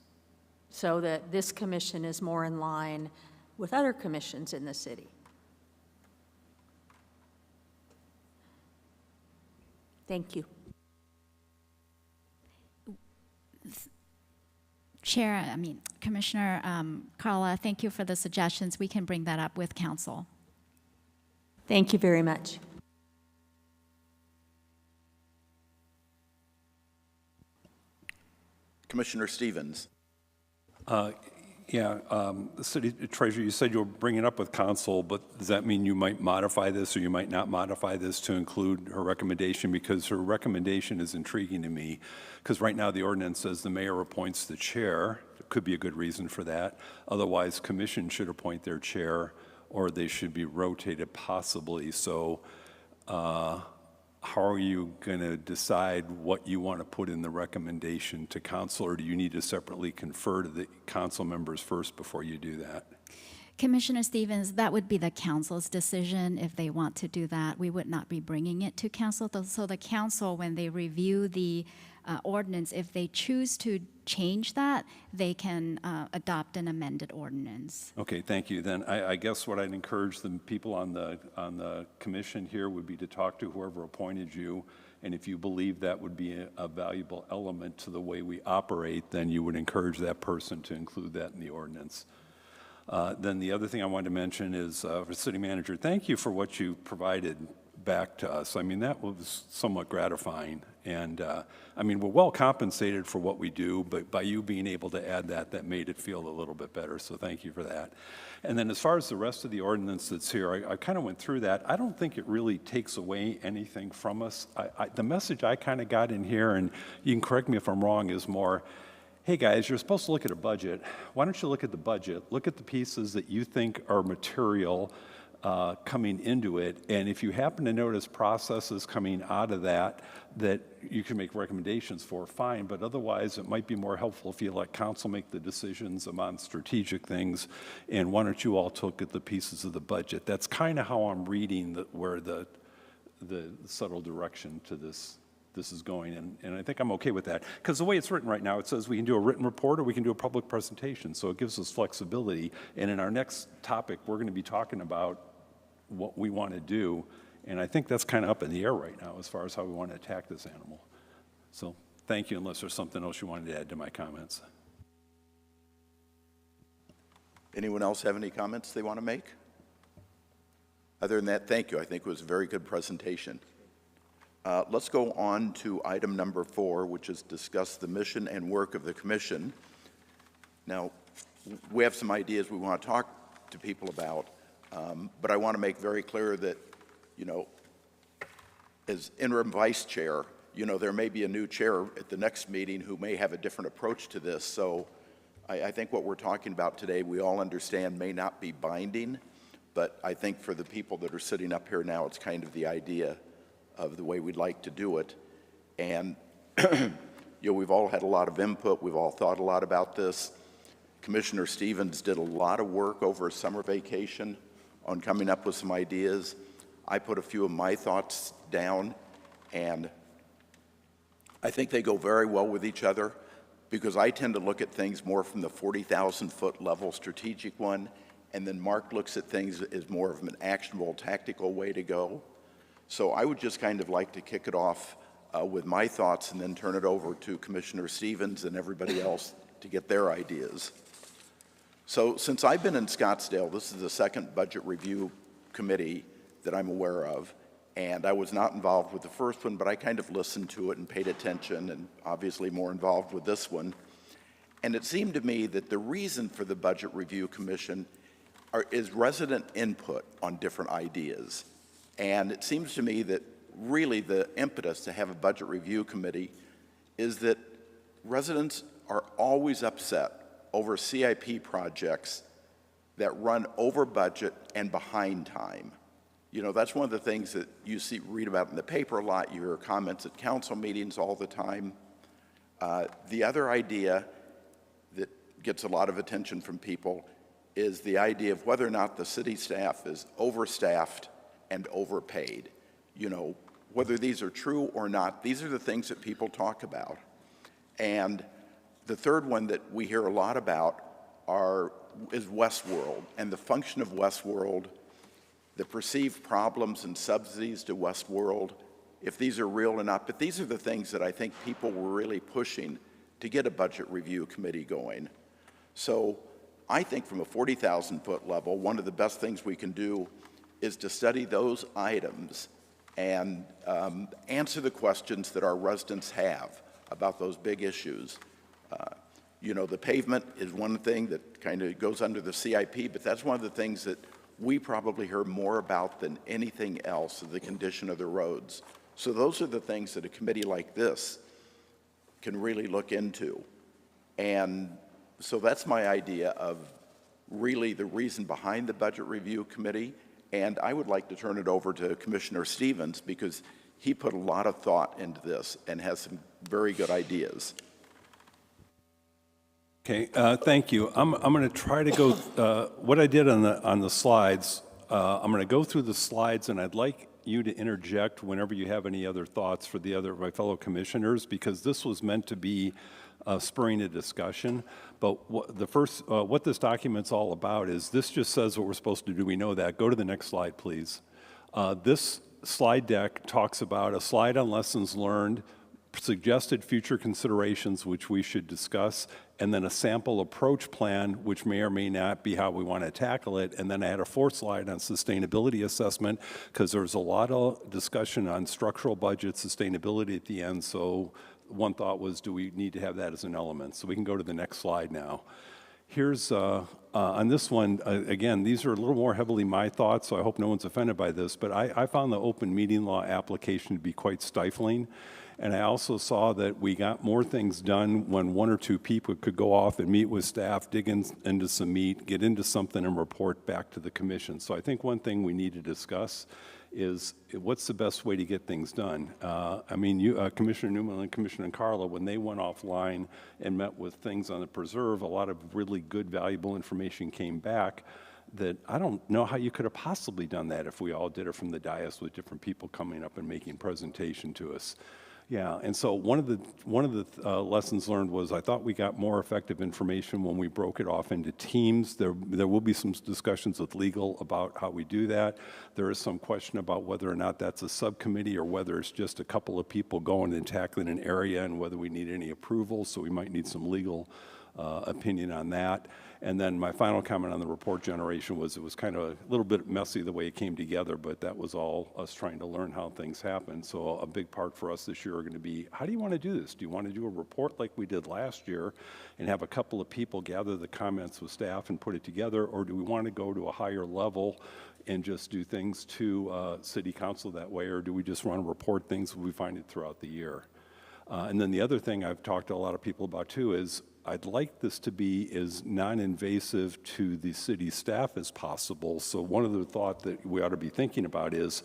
so that this commission is more in line with other commissions in the city? Thank you. Commissioner Carla, thank you for the suggestions. We can bring that up with council. Thank you very much. Commissioner Stevens. The city treasurer, you said you'll bring it up with council, but does that mean you might modify this or you might not modify this to include her recommendation? Because her recommendation is intriguing to me, because right now the ordinance says the mayor appoints the chair. There could be a good reason for that. Otherwise, commission should appoint their chair, or they should be rotated possibly. So how are you going to decide what you want to put in the recommendation to council, or do you need to separately confer to the council members first before you do that? Commissioner Stevens, that would be the council's decision if they want to do that. We would not be bringing it to council. So the council, when they review the ordinance, if they choose to change that, they can adopt an amended ordinance. Okay, thank you. Then I guess what I'd encourage the people on the commission here would be to talk to whoever appointed you, and if you believe that would be a valuable element to the way we operate, then you would encourage that person to include that in the ordinance. Then the other thing I wanted to mention is, for City Manager, thank you for what you provided back to us. I mean, that was somewhat gratifying. And I mean, we're well compensated for what we do, but by you being able to add that, that made it feel a little bit better. So thank you for that. And then as far as the rest of the ordinance that's here, I kind of went through that. I don't think it really takes away anything from us. The message I kind of got in here, and you can correct me if I'm wrong, is more, hey guys, you're supposed to look at a budget. Why don't you look at the budget? Look at the pieces that you think are material coming into it, and if you happen to notice processes coming out of that that you can make recommendations for, fine, but otherwise it might be more helpful if you let council make the decisions on strategic things, and why don't you all look at the pieces of the budget? That's kind of how I'm reading where the subtle direction to this is going, and I think I'm okay with that. Because the way it's written right now, it says we can do a written report or we can do a public presentation, so it gives us flexibility. And in our next topic, we're going to be talking about what we want to do, and I think that's kind of up in the air right now as far as how we want to attack this animal. So thank you, unless there's something else you wanted to add to my comments. Anyone else have any comments they want to make? Other than that, thank you. I think it was a very good presentation. Let's go on to item number 4, which is discuss the mission and work of the commission. Now, we have some ideas we want to talk to people about, but I want to make very clear that, you know, as interim vice chair, you know, there may be a new chair at the next meeting who may have a different approach to this. So I think what we're talking about today, we all understand may not be binding, but I think for the people that are sitting up here now, it's kind of the idea of the way we'd like to do it. And you know, we've all had a lot of input. We've all thought a lot about this. Commissioner Stevens did a lot of work over summer vacation on coming up with some ideas. I put a few of my thoughts down, and I think they go very well with each other, because I tend to look at things more from the 40,000-foot level strategic one, and then Mark looks at things as more of an actionable, tactical way to go. So I would just kind of like to kick it off with my thoughts and then turn it over to Commissioner Stevens and everybody else to get their ideas. So since I've been in Scottsdale, this is the second budget review committee that I'm aware of, and I was not involved with the first one, but I kind of listened to it and paid attention, and obviously more involved with this one. And it seemed to me that the reason for the Budget Review Commission is resident input on different ideas. And it seems to me that really the impetus to have a budget review committee is that residents are always upset over CIP projects that run over budget and behind time. You know, that's one of the things that you read about in the paper a lot. You hear comments at council meetings all the time. The other idea that gets a lot of attention from people is the idea of whether or not the city staff is overstaffed and overpaid. You know, whether these are true or not, these are the things that people talk about. And the third one that we hear a lot about is Westworld and the function of Westworld, the perceived problems and subsidies to Westworld, if these are real or not. But these are the things that I think people were really pushing to get a budget review committee going. So I think from a 40,000-foot level, one of the best things we can do is to study those items and answer the questions that our residents have about those big issues. You know, the pavement is one thing that kind of goes under the CIP, but that's one of the things that we probably hear more about than anything else, the condition of the roads. So those are the things that a committee like this can really look into. And so that's my idea of really the reason behind the Budget Review Committee. And I would like to turn it over to Commissioner Stevens, because he put a lot of thought into this and has some very good ideas. Okay, thank you. I'm going to try to go, what I did on the slides, I'm going to go through the slides, and I'd like you to interject whenever you have any other thoughts for my fellow commissioners, because this was meant to be spurring a discussion. But what this document's all about is this just says what we're supposed to do. We know that. Go to the next slide, please. This slide deck talks about a slide on lessons learned, suggested future considerations which we should discuss, and then a sample approach plan, which may or may not be how we want to tackle it. And then I had a fourth slide on sustainability assessment, because there was a lot of discussion on structural budget sustainability at the end. So one thought was, do we need to have that as an element? So we can go to the next slide now. Here's, on this one, again, these are a little more heavily my thoughts, so I hope no one's offended by this, but I found the open meeting law application to be quite stifling. And I also saw that we got more things done when one or two people could go off and meet with staff, dig into some meat, get into something, and report back to the commission. So I think one thing we need to discuss is what's the best way to get things done. I mean, Commissioner Newman and Commissioner Carla, when they went offline and met with things on the preserve, a lot of really good, valuable information came back that I don't know how you could have possibly done that if we all did it from the dais with different people coming up and making presentation to us. Yeah, and so one of the lessons learned was I thought we got more effective information when we broke it off into teams. There will be some discussions with legal about how we do that. There is some question about whether or not that's a subcommittee or whether it's just a couple of people going and tackling an area and whether we need any approval, so we might need some legal opinion on that. And then my final comment on the report generation was it was kind of a little bit messy the way it came together, but that was all us trying to learn how things happen. So a big part for us this year are going to be, how do you want to do this? Do you want to do a report like we did last year and have a couple of people gather the comments with staff and put it together, or do we want to go to a higher level and just do things to city council that way, or do we just want to report things we find it throughout the year? And then the other thing I've talked to a lot of people about too is I'd like this to be as non-invasive to the city staff as possible. So one of the thoughts that we ought to be thinking about is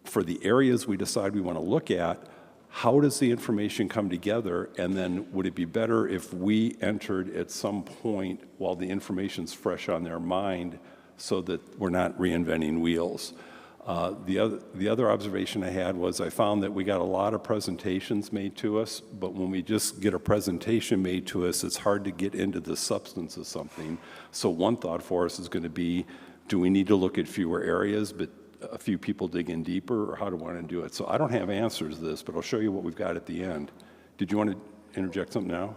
for the areas we decide we want to look at, how does the information come together? And then would it be better if we entered at some point while the information's fresh on their mind so that we're not reinventing wheels? The other observation I had was I found that we got a lot of presentations made to us, but when we just get a presentation made to us, it's hard to get into the substance of something. So one thought for us is going to be, do we need to look at fewer areas, but a few people dig in deeper, or how do we want to do it? So I don't have answers to this, but I'll show you what we've got at the end. Did you want to interject something now?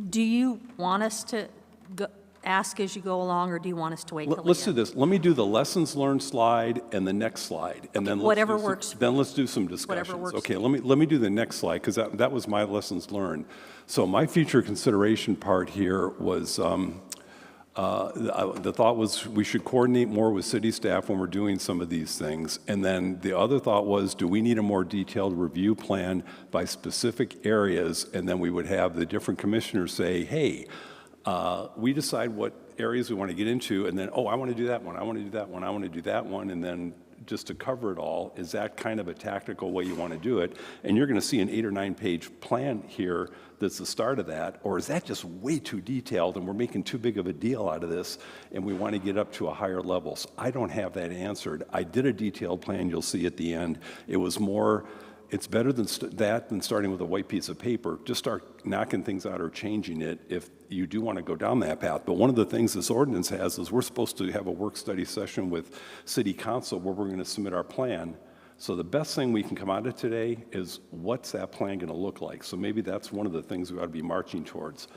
Do you want us to ask as you go along, or do you want us to wait till Let's the do end? this. Let me do the lessons learned slide and the next slide, and then whatever let's do works. then let's do some discussions. works. Okay, let me do the next slide because that was my lessons learned. So my future consideration part here was the thought was we should coordinate more with city staff when we're doing some of these things, and then the other thought was, do we need a more detailed review plan by specific areas, and then we would have the different commissioners say, hey. We decide what areas we want to get into, and then, oh, I want to do that one, I want to do that one, I want to do that one, and then just to cover it all, is that kind of a tactical way you want to do it? And you're going to see an 8 or 9 page plan here that's the start of that, or is that just way too detailed and we're making too big of a deal out of this and we want to get up to a higher level? So I don't have that answered. I did a detailed plan, you'll see at the end. It was more, it's better than than starting with a white piece of paper. Just start knocking things out or changing it if you do want to go down that path. But one of the things this ordinance has is we're supposed to have a work study session with city council where we're going to submit our plan. So the best thing we can come out of today is what's that plan going to look like? So maybe that's one of the things we ought to be marching towards.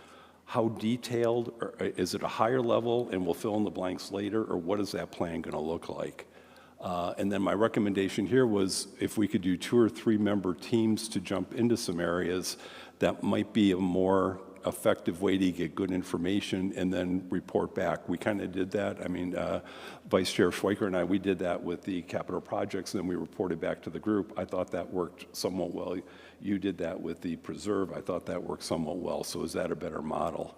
How detailed, or is it a higher level and we'll fill in the blanks later, or what is that plan going to look like? And then my recommendation here was if we could do 2 or 3 member teams to jump into some areas, that might be a more effective way to get good information and then report back. We kind of did that. I mean, Vice Chair Schweiker and I, we did that with the capital projects, and then we reported back to the group. I thought that worked somewhat well. You did that with the preserve. I thought that worked somewhat well. So is that a better model?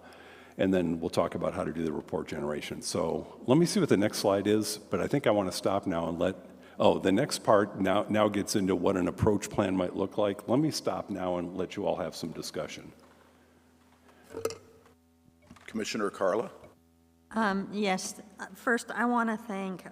And then we'll talk about how to do the report generation. So let me see what the next slide is, but I think I want to stop now and the next part now gets into what an approach plan might look like. Let me stop now and let you all have some discussion. Commissioner Carla? Yes. First, I want to thank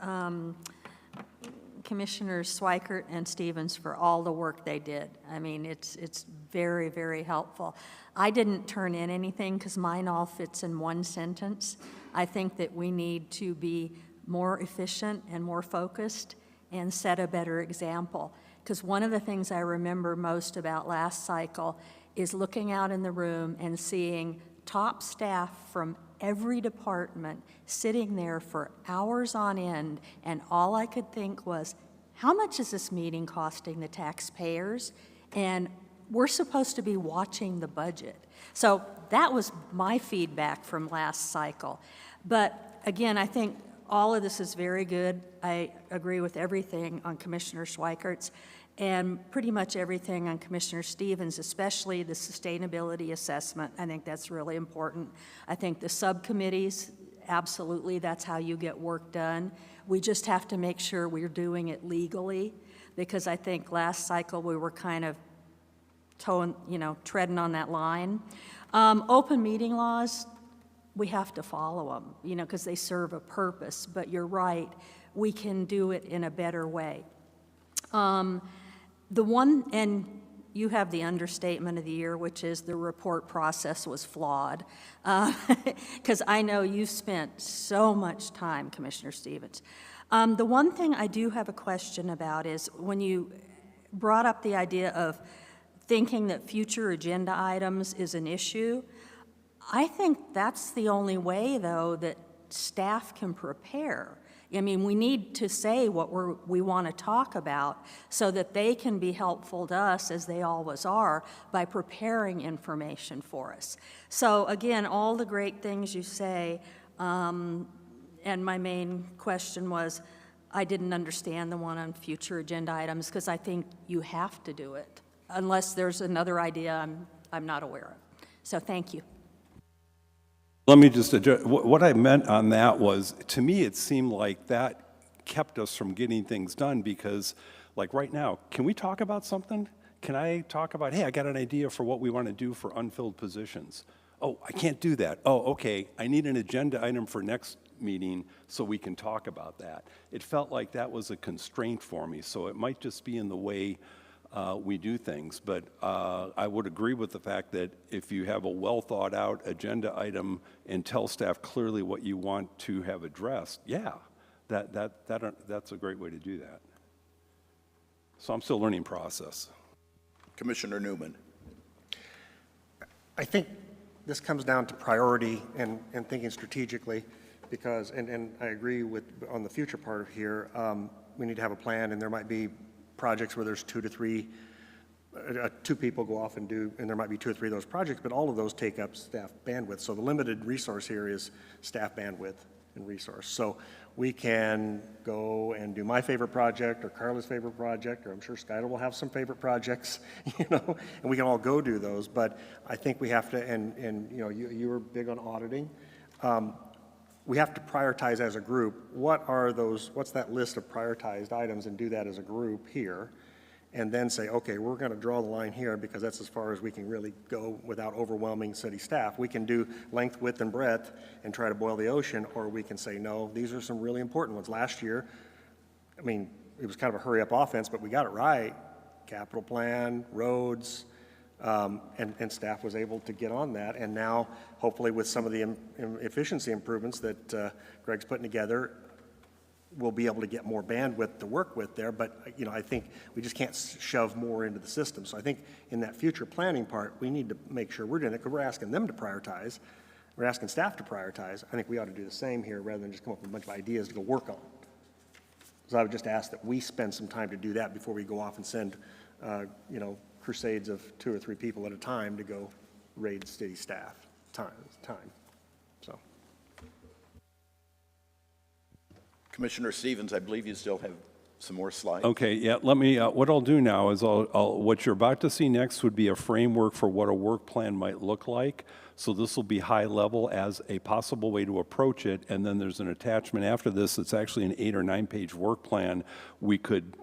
Commissioners Swikert and Stevens for all the work they did. I mean, it's very, very helpful. I didn't turn in anything because mine all fits in one sentence. I think that we need to be more efficient and more focused and set a better example. Because one of the things I remember most about last cycle is looking out in the room and seeing top staff from every department sitting there for hours on end, and all I could think was, how much is this meeting costing the taxpayers? And we're supposed to be watching the budget. So that was my feedback from last cycle. But again, I think all of this is very good. I agree with everything on Commissioner Schweikert's and pretty much everything on Commissioner Stevens, especially the sustainability assessment. I think that's really important. I think the subcommittees, absolutely, that's how you get work done. We just have to make sure we're doing it legally, because I think last cycle we were kind of treading on that line. Open meeting laws, we have to follow them, because they serve a purpose. But you're right, we can do it in a better way. And you have the understatement of the year, which is the report process was flawed. Because I know you've spent so much time, Commissioner Stevens. The one thing I do have a question about is when you brought up the idea of thinking that future agenda items is an issue, I think that's the only way, though, that staff can prepare. I mean, we need to say what we want to talk about so that they can be helpful to us, as they always are, by preparing information for us. So again, all the great things you say, and my main question was, I didn't understand the one on future agenda items, because I think you have to do it, unless there's another idea I'm not aware of. So thank you. Let me just adjust. What I meant on that was, to me, it seemed like that kept us from getting things done because, like right now, can we talk about something? Can I talk about, hey, I got an idea for what we want to do for unfilled positions? Oh, I can't do that. Oh, okay, I need an agenda item for next meeting so we can talk about that. It felt like that was a constraint for me, so it might just be in the way we do things. But I would agree with the fact that if you have a well-thought-out agenda item and tell staff clearly what you want to have addressed, yeah, that's a great way to do that. So I'm still learning process. Commissioner Newman. I think this comes down to priority and thinking strategically, because, and I agree with, on the future part of here, we need to have a plan, and there might be projects where there's 2 to 3, 2 people go off and do, and there might be 2 or 3 of those projects, but all of those take up staff bandwidth. So the limited resource here is staff bandwidth and resource. So we can go and do my favorite project or Carla's favorite project, or I'm sure Skylar will have some favorite projects, and we can all go do those. But I think we have to, and you were big on auditing. We have to prioritize as a group. What's that list of prioritized items, and do that as a group here, and then say, okay, we're going to draw the line here because that's as far as we can really go without overwhelming city staff. We can do length, width, and breadth and try to boil the ocean, or we can say, no, these are some really important ones. Last year, I mean, it was kind of a hurry-up offense, but we got it right. Capital plan, roads, and staff was able to get on that. And now, hopefully, with some of the efficiency improvements that Greg's putting together, we'll be able to get more bandwidth to work with there. But I think we just can't shove more into the system. So I think in that future planning part, we need to make sure we're doing it, because we're asking them to prioritize. We're asking staff to prioritize. I think we ought to do the same here rather than just come up with a bunch of ideas to go work on. So I would just ask that we spend some time to do that before we go off and send, crusades of 2 or 3 people at a time to go raid city staff time. So, Commissioner Stevens, I believe you still have some more slides. Okay, yeah, let me, what I'll do now is what you're about to see next would be a framework for what a work plan might look like. So this will be high level as a possible way to approach it, and then there's an attachment after this. It's actually an 8 or 9 page work plan. We could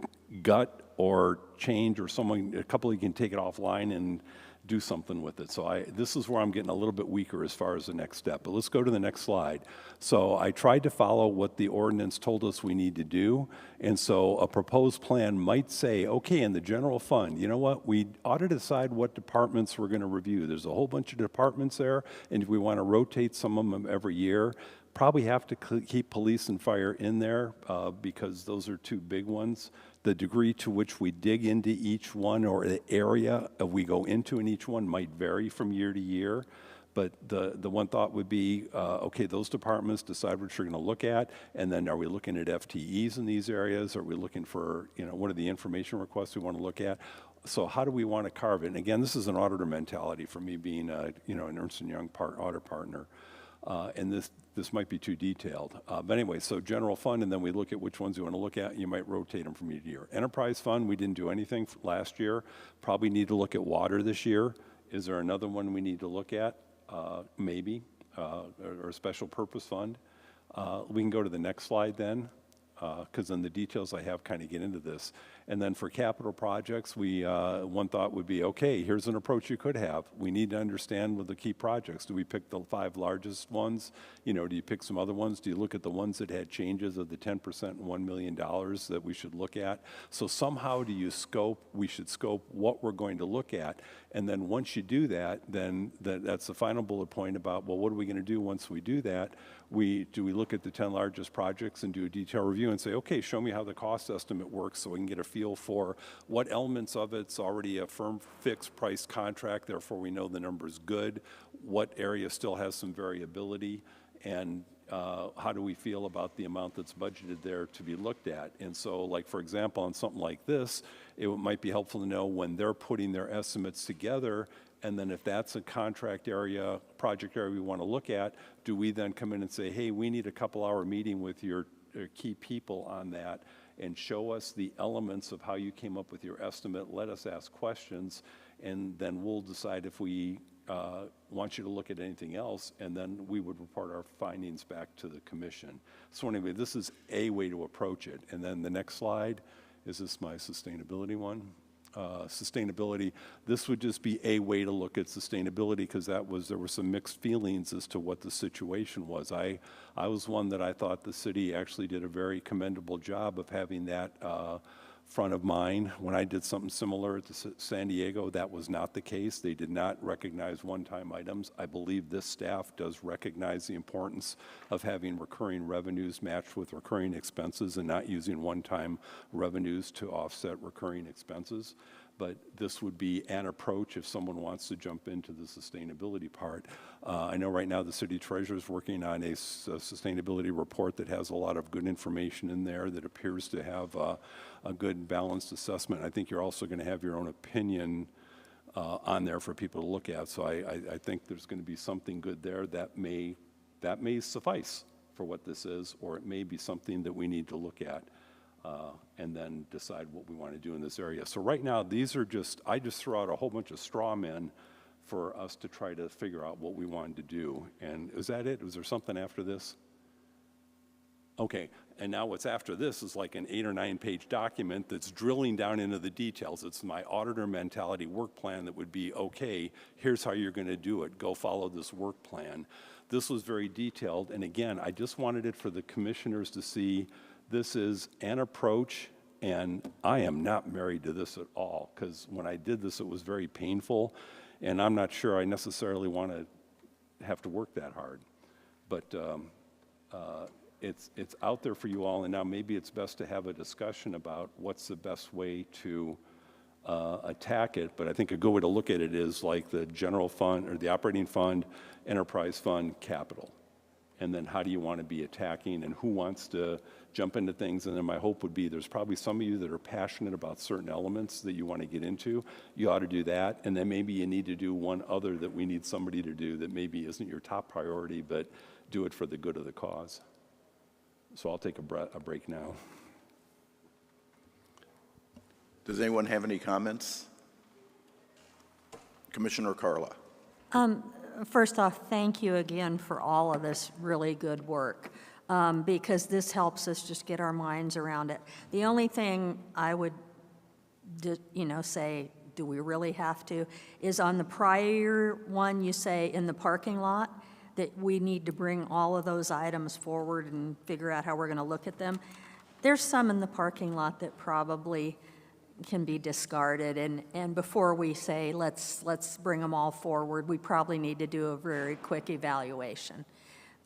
gut or change, or a couple of you can take it offline and do something with it. So this is where I'm getting a little bit weaker as far as the next step. But let's go to the next slide. So I tried to follow what the ordinance told us we need to do. And so a proposed plan might say, okay, in the general fund, you know what, we ought to decide what departments we're going to review. There's a whole bunch of departments there, and if we want to rotate some of them every year, Probably have to keep police and fire in there because those are two big ones. The degree to which we dig into each one or the area we go into in each one might vary from year to year. But the one thought would be, okay, those departments decide what you're going to look at, and then are we looking at FTEs in these areas? Are we looking for, what are the information requests we want to look at? So how do we want to carve it? And again, this is an auditor mentality for me being, an Ernst & Young audit partner. And this might be too detailed. But anyway, so general fund, and then we look at which ones you want to look at. You might rotate them from year to year. Enterprise fund, we didn't do anything last year. Probably need to look at water this year. Is there another one we need to look at? Maybe, or a special purpose fund. We can go to the next slide then, because then the details I have kind of get into this. And then for capital projects, one thought would be, okay, here's an approach you could have. We need to understand what the key projects. Do we pick the 5 largest ones? Do you pick some other ones? Do you look at the ones that had changes of the 10% and $1 million that we should look at? So somehow we should scope what we're going to look at. And then once you do that, then that's the final bullet point about, well, what are we going to do once we do that? Do we look at the 10 largest projects and do a detailed review and say, okay, show me how the cost estimate works so we can get a feel for what elements of it's already a firm fixed price contract, therefore we know the number's good, what area still has some variability, and how do we feel about the amount that's budgeted there to be looked at. And so, like, for example, on something like this, it might be helpful to know when they're putting their estimates together, and then if that's a contract area, project area we want to look at, do we then come in and say, hey, we need a couple-hour meeting with your key people on that and show us the elements of how you came up with your estimate, let us ask questions, and then we'll decide if we want you to look at anything else, and then we would report our findings back to the commission. So anyway, this is a way to approach it. And then the next slide, is this my sustainability one? Sustainability, this would just be a way to look at sustainability because there were some mixed feelings as to what the situation was. I was one that I thought the city actually did a very commendable job of having that front of mind. When I did something similar at San Diego, that was not the case. They did not recognize one-time items. I believe this staff does recognize the importance of having recurring revenues matched with recurring expenses and not using one-time revenues to offset recurring expenses. But this would be an approach if someone wants to jump into the sustainability part. I know right now the city treasurer is working on a sustainability report that has a lot of good information in there that appears to have a good balanced assessment. I think you're also going to have your own opinion on there for people to look at. So I think there's going to be something good there that may suffice for what this is, or it may be something that we need to look at. And then decide what we want to do in this area. So right now, I just throw out a whole bunch of straw men for us to try to figure out what we wanted to do. And is that it? Was there something after this? Okay, and now what's after this is like an 8 or 9 page document that's drilling down into the details. It's my auditor mentality work plan that would be, okay, here's how you're going to do it. Go follow this work plan. This was very detailed, and again, I just wanted it for the commissioners to see this is an approach, and I am not married to this at all, because when I did this, it was very painful, and I'm not sure I necessarily want to have to work that hard. But it's out there for you all, and now maybe it's best to have a discussion about what's the best way to attack it. But I think a good way to look at it is like the general fund, or the operating fund, enterprise fund, capital. And then how do you want to be attacking, and who wants to jump into things? And then my hope would be there's probably some of you that are passionate about certain elements that you want to get into. You ought to do that. And then maybe you need to do one other that we need somebody to do that maybe isn't your top priority, but do it for the good of the cause. So I'll take a break now. Does anyone have any comments? Commissioner Carla. First off, thank you again for all of this really good work, because this helps us just get our minds around it. The only thing I would, say, do we really have to, is on the prior one, you say in the parking lot, that we need to bring all of those items forward and figure out how we're going to look at them. There's some in the parking lot that probably can be discarded, and before we say let's bring them all forward, we probably need to do a very quick evaluation.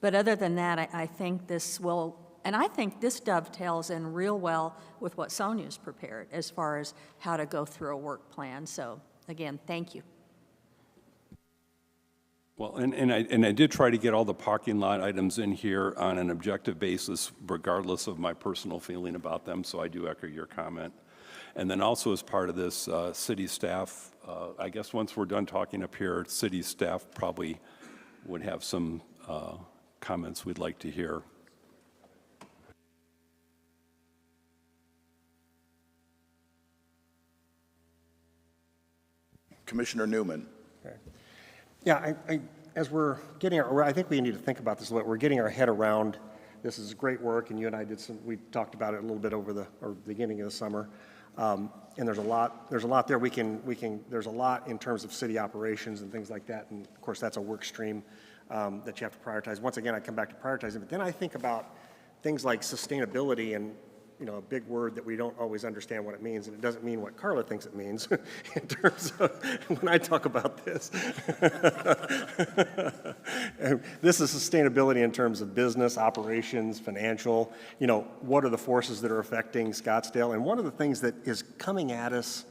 But other than that, I think this will, and I think this dovetails in real well with what Sonia's prepared as far as how to go through a work plan. So again, thank you. Well, and I did try to get all the parking lot items in here on an objective basis, regardless of my personal feeling about them, so I do echo your comment. And then also as part of this, city staff, I guess once we're done talking up here, city staff probably would have some comments we'd like to hear. Commissioner Newman. Okay. Yeah, as we're getting I think we need to think about this a little bit. We're getting our head around, this is great work, and you and I we talked about it a little bit over the beginning of the summer. And there's a lot there. There's a lot in terms of city operations and things like that. And of course, that's a work stream that you have to prioritize. Once again, I come back to prioritizing, but then I think about things like sustainability and, you know, a big word that we don't always understand what it means, and it doesn't mean what Carla thinks it means in terms of when I talk about this. This is sustainability in terms of business, operations, financial, you know, what are the forces that are affecting Scottsdale? And one of the things that is coming at us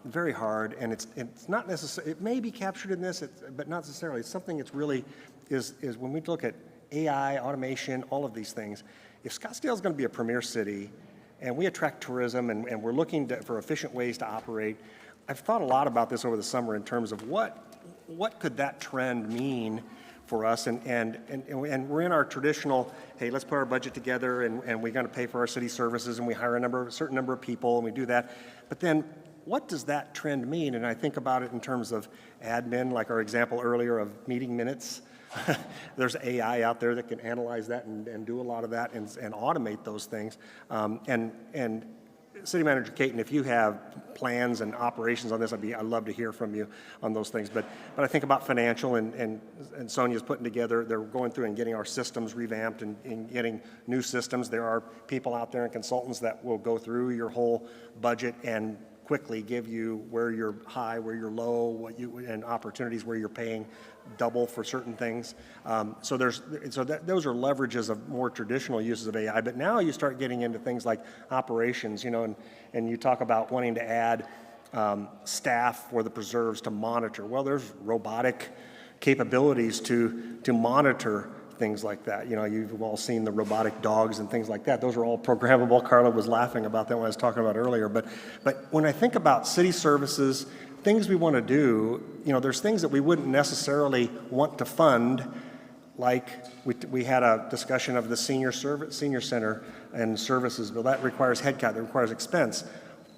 very hard, and it's not necessarily, it may be captured in this, but not necessarily. It's something that's really is when we look at AI, automation, all of these things. If Scottsdale is going to be a premier city and we attract tourism and we're looking for efficient ways to operate, I've thought a lot about this over the summer in terms of what could that trend mean for us, and we're in our traditional, hey, let's put our budget together and we're going to pay for our city services and we hire a certain number of people and we do that. But then what does that trend mean? And I think about it in terms of admin, like our example earlier of meeting minutes. There's AI out there that can analyze that and do a lot of that and automate those things. And City Manager Caton, if you have plans and operations on this, I'd love to hear from you on those things. But I think about financial, and Sonia's putting together, they're going through and getting our systems revamped and getting new systems. There are people out there and consultants that will go through your whole budget and quickly give you where you're high, where you're low, and opportunities where you're paying double for certain things. So those are leverages of more traditional uses of AI. But now you start getting into things like operations, you know, and you talk about wanting to add staff for the preserves to monitor. Well, there's robotic capabilities to monitor things like that. You know, you've all seen the robotic dogs and things like that. Those are all programmable. Carla was laughing about that when I was talking about earlier. But when I think about city services, things we want to do, you know, there's things that we wouldn't necessarily want to fund, like we had a discussion of the senior center and services, but that requires headcount, that requires expense.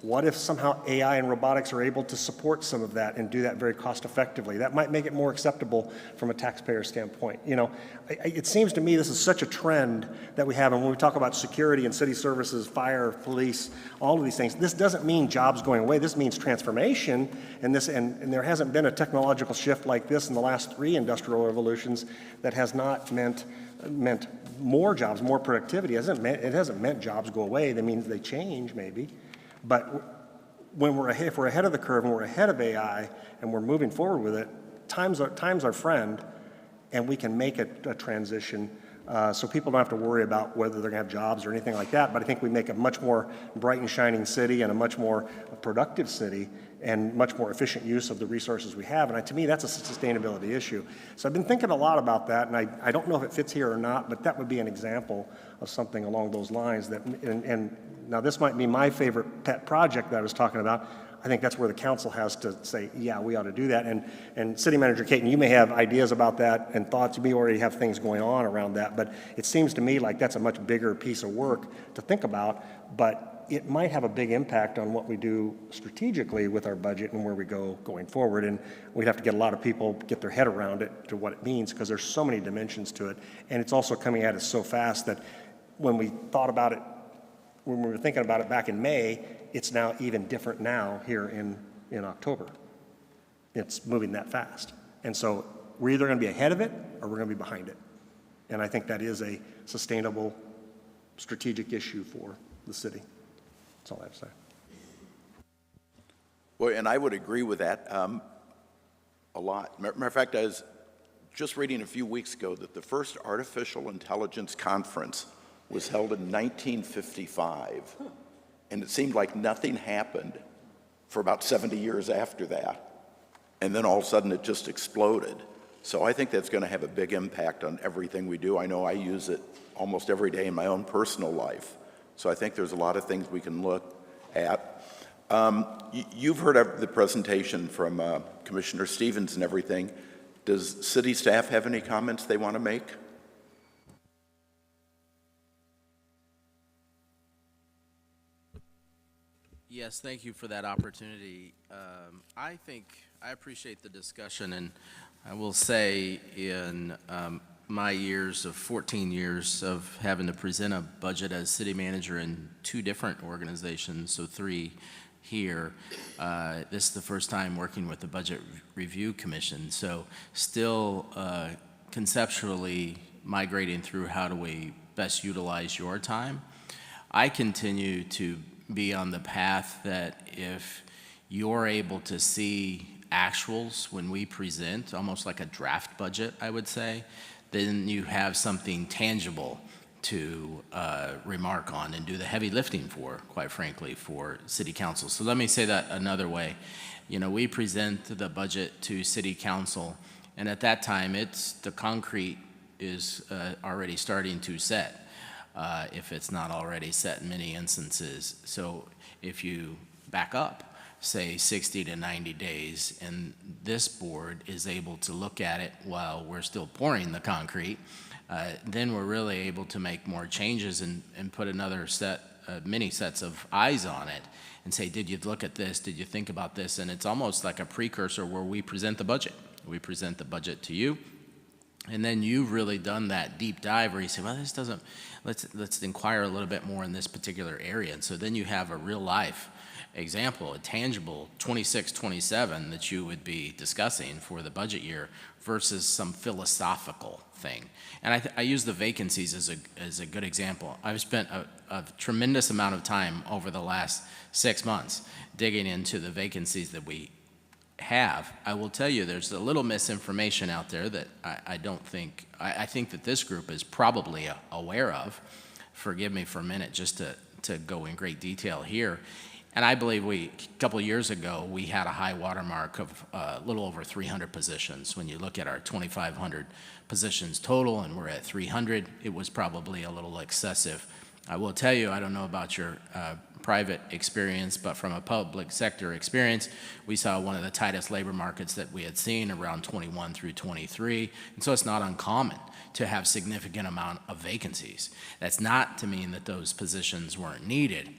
What if somehow AI and robotics are able to support some of that and do that very cost effectively? That might make it more acceptable from a taxpayer standpoint. You know, it seems to me this is such a trend that we have, and when we talk about security and city services, fire, police, all of these things, this doesn't mean jobs going away. This means transformation, and there hasn't been a technological shift like this in the last 3 industrial revolutions that has not meant more jobs, more productivity. It hasn't meant jobs go away. That means they change maybe. But when if we're ahead of the curve and we're ahead of AI and we're moving forward with it, time's our friend, and we can make a transition so people don't have to worry about whether they're going to have jobs or anything like that. But I think we make a much more bright and shining city and a much more productive city and much more efficient use of the resources we have. And to me, that's a sustainability issue. So I've been thinking a lot about that, and I don't know if it fits here or not, but that would be an example of something along those lines. And now this might be my favorite pet project that I was talking about. I think that's where the council has to say, yeah, we ought to do that. And City Manager Caton, you may have ideas about that and thoughts. You may already have things going on around that, but it seems to me like that's a much bigger piece of work to think about, but it might have a big impact on what we do strategically with our budget and where we go going forward. And we'd have to get a lot of people get their head around it to what it means, because there's so many dimensions to it. And it's also coming at us so fast that when we thought about it, when we were thinking about it back in May, it's now even different now here in October. It's moving that fast. And so we're either going to be ahead of it or we're going to be behind it. And I think that is a sustainable strategic issue for the city. That's all I have to say. Well, and I would agree with that a lot. Matter of fact, as just reading a few weeks ago that the first artificial intelligence conference was held in 1955, and it seemed like nothing happened for about 70 years after that, and then all of a sudden it just exploded. So I think that's going to have a big impact on everything we do. I know I use it almost every day in my own personal life, so I think there's a lot of things we can look at. You've heard of the presentation from Commissioner Stevens and everything. Does city staff have any comments they want to make? Yes, thank you for that opportunity. I appreciate the discussion, and I will say in my years of 14 years of having to present a budget as city manager in 2 different organizations, so 3 here, this is the first time working with the Budget Review Commission. So still conceptually migrating through how do we best utilize your time. I continue to be on the path that if you're able to see actuals when we present, almost like a draft budget, I would say, then you have something tangible to remark on and do the heavy lifting for, quite frankly, for city council. So let me say that another way. You know, we present the budget to city council, and at that time, the concrete is already starting to set, if it's not already set in many instances. So if you back up, say 60 to 90 days, and this board is able to look at it while we're still pouring the concrete, then we're really able to make more changes and put another set, many sets of eyes on it and say, did you look at this? Did you think about this? And it's almost like a precursor where we present the budget. We present the budget to you, and then you've really done that deep dive where you say, well, this doesn't, let's inquire a little bit more in this particular area. And so then you have a real life example, a tangible 26-27 that you would be discussing for the budget year versus some philosophical thing. And I use the vacancies as a good example. I've spent a tremendous amount of time over the last 6 months digging into the vacancies that we have. I will tell you there's a little misinformation out there that I think that this group is probably aware of. Forgive me for a minute just to go in great detail here. And I believe a couple of years ago, we had a high watermark of a little over 300 positions. When you look at our 2,500 positions total and we're at 300, it was probably a little excessive. I will tell you, I don't know about your private experience, but from a public sector experience, we saw one of the tightest labor markets that we had seen around 21 through 23. And so it's not uncommon to have significant amount of vacancies. That's not to mean that those positions weren't needed.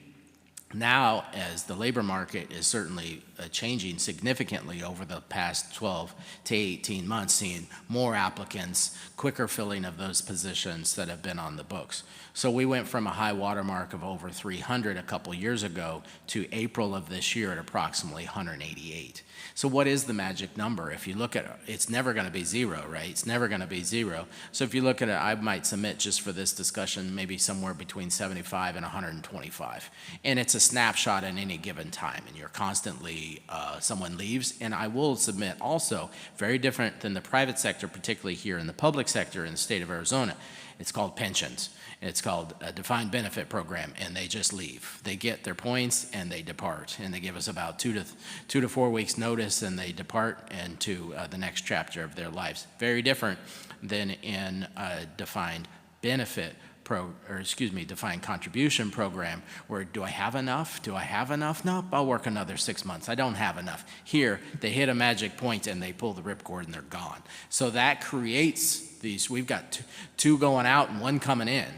Now, as the labor market is certainly changing significantly over the past 12 to 18 months, seeing more applicants, quicker filling of those positions that have been on the books. So we went from a high watermark of over 300 a couple years ago to April of this year at approximately 188. So what is the magic number? If you look at it, it's never going to be zero, right? It's never going to be zero. So if you look at it, I might submit just for this discussion, maybe somewhere between 75 and 125. And it's a snapshot at any given time, and you're constantly, someone leaves. And I will submit also, very different than the private sector, particularly here in the public sector in the state of Arizona, it's called pensions. It's called a defined benefit program, and they just leave. They get their points and they depart, and they give us about 2 to 4 weeks notice, and they depart into the next chapter of their lives. Very different than in a defined benefit defined contribution program, where do I have enough? Do I have enough? Nope, I'll work another 6 months. I don't have enough. Here, they hit a magic point and they pull the ripcord and they're gone. So that creates these, we've got two going out and one coming in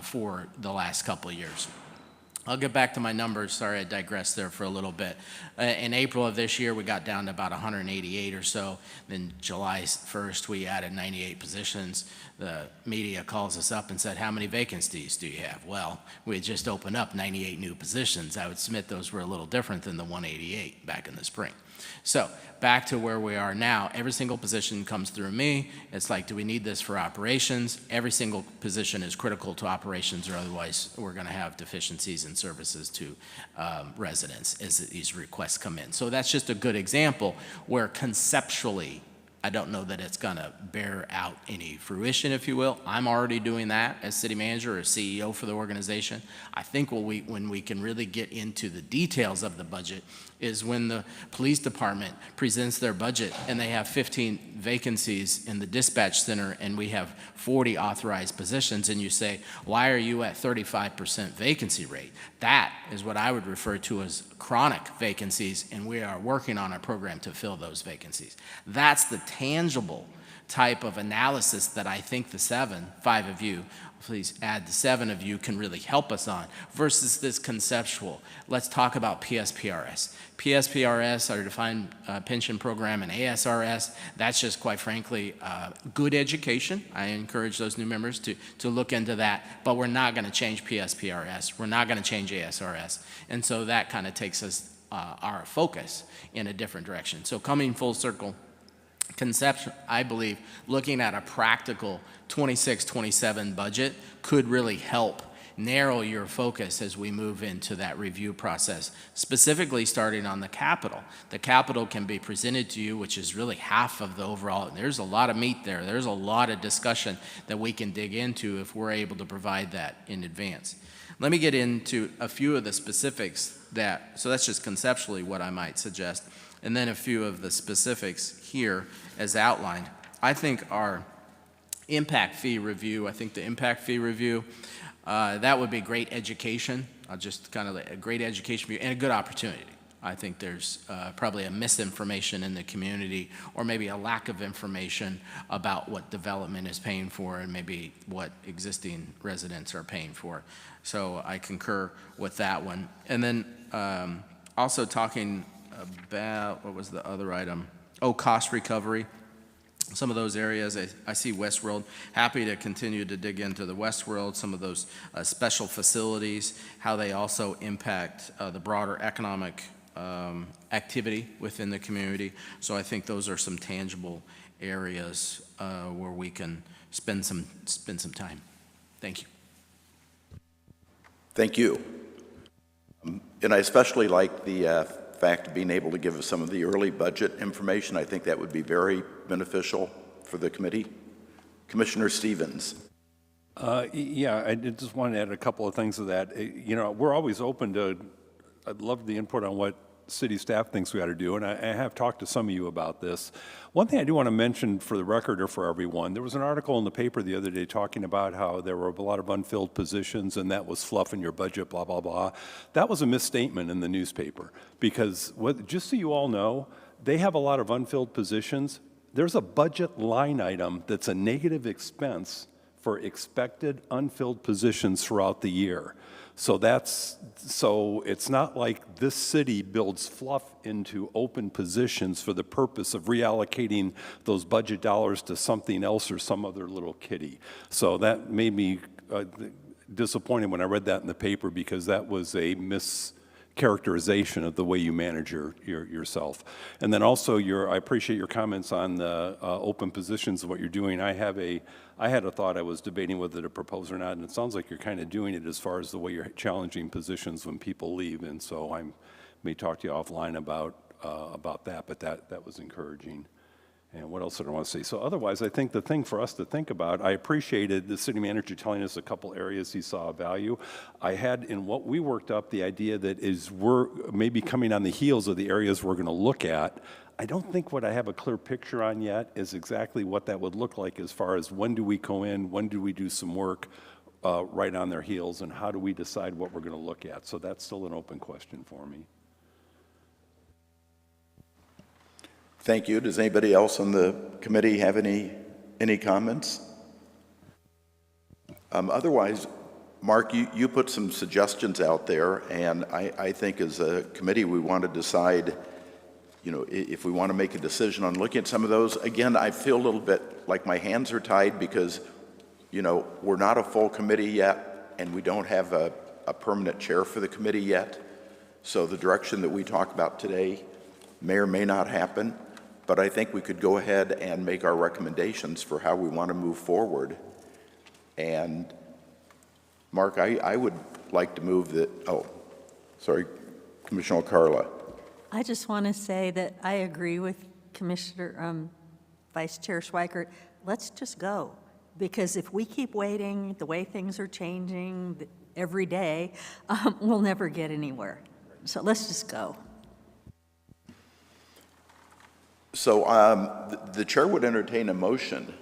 for the last couple of years. I'll get back to my numbers. Sorry, I digressed there for a little bit. In April of this year, we got down to about 188 or so. Then July 1st, we added 98 positions. The media calls us up and said, how many vacancies do you have? Well, we had just opened up 98 new positions. I would submit those were a little different than the 188 back in the spring. So back to where we are now, every single position comes through me. It's like, do we need this for operations? Every single position is critical to operations, or otherwise we're going to have deficiencies in services to residents as these requests come in. So that's just a good example where conceptually I don't know that it's going to bear out any fruition, if you will. I'm already doing that as city manager or CEO for the organization. I think when we can really get into the details of the budget is when the police department presents their budget and they have 15 vacancies in the dispatch center and we have 40 authorized positions, and you say, why are you at 35% vacancy rate? That is what I would refer to as chronic vacancies, and we are working on a program to fill those vacancies. That's the tangible type of analysis that I think five of you, please add the 7 of you, can really help us on, versus this conceptual. Let's talk about PSPRS. PSPRS, our defined pension program, and ASRS, that's just, quite frankly, good education. I encourage those new members to look into that, but we're not going to change PSPRS. We're not going to change ASRS. And so that kind of takes us, our focus in a different direction. So coming full circle, conception, I believe, looking at a practical 26-27 budget could really help narrow your focus as we move into that review process, specifically starting on the capital. The capital can be presented to you, which is really half of the overall. There's a lot of meat there. There's a lot of discussion that we can dig into if we're able to provide that in advance. Let me get into a few of the specifics so that's just conceptually what I might suggest, and then a few of the specifics here as outlined. I think our impact fee review, that would be great education, just kind of a great education and a good opportunity. I think there's probably a misinformation in the community, or maybe a lack of information about what development is paying for and maybe what existing residents are paying for. So I concur with that one. And then also talking about, what was the other item? Cost recovery. Some of those areas, I see Westworld. Happy to continue to dig into the Westworld, some of those special facilities, how they also impact the broader economic activity within the community. So I think those are some tangible areas where we can spend some time. Thank you. Thank you. And I especially like the fact of being able to give us some of the early budget information. I think that would be very beneficial for the committee. Commissioner Stevens. Yeah, I just want to add a couple of things to that. You know, we're always open to, I'd love the input on what city staff thinks we ought to do, and I have talked to some of you about this. One thing I do want to mention for the record or for everyone, there was an article in the paper the other day talking about how there were a lot of unfilled positions and that was fluff in your budget, blah, blah, blah. That was a misstatement in the newspaper because, just so you all know, they have a lot of unfilled positions. There's a budget line item that's a negative expense for expected unfilled positions throughout the year. So it's not like this city builds fluff into open positions for the purpose of reallocating those budget dollars to something else or some other little kitty. So that made me disappointed when I read that in the paper because that was a mischaracterization of the way you manage yourself. And then also I appreciate your comments on the open positions and what you're doing. I had a thought I was debating whether to propose or not, and it sounds like you're kind of doing it as far as the way you're challenging positions when people leave, and so I may talk to you offline about that, but that was encouraging. And what else did I want to say? So otherwise, I think the thing for us to think about, I appreciated the city manager telling us a couple areas he saw value. I had in what we worked up the idea that we're maybe coming on the heels of the areas we're going to look at. I don't think what I have a clear picture on yet is exactly what that would look like as far as when do we go in, when do we do some work right on their heels, and how do we decide what we're going to look at. So that's still an open question for me. Thank you. Does anybody else on the committee have any comments? Otherwise, Mark, you put some suggestions out there, and I think as a committee we want to decide, you know, if we want to make a decision on looking at some of those. Again, I feel a little bit like my hands are tied because, you know, we're not a full committee yet, and we don't have a permanent chair for the committee yet. So the direction that we talk about today may or may not happen. But I think we could go ahead and make our recommendations for how we want to move forward. And Mark, I would like to move that, Commissioner Carla. I just want to say that I agree with Commissioner Vice Chair Schweikert, let's just go. Because if we keep waiting, the way things are changing every day, we'll never get anywhere. So let's just go. So the chair would entertain a motion,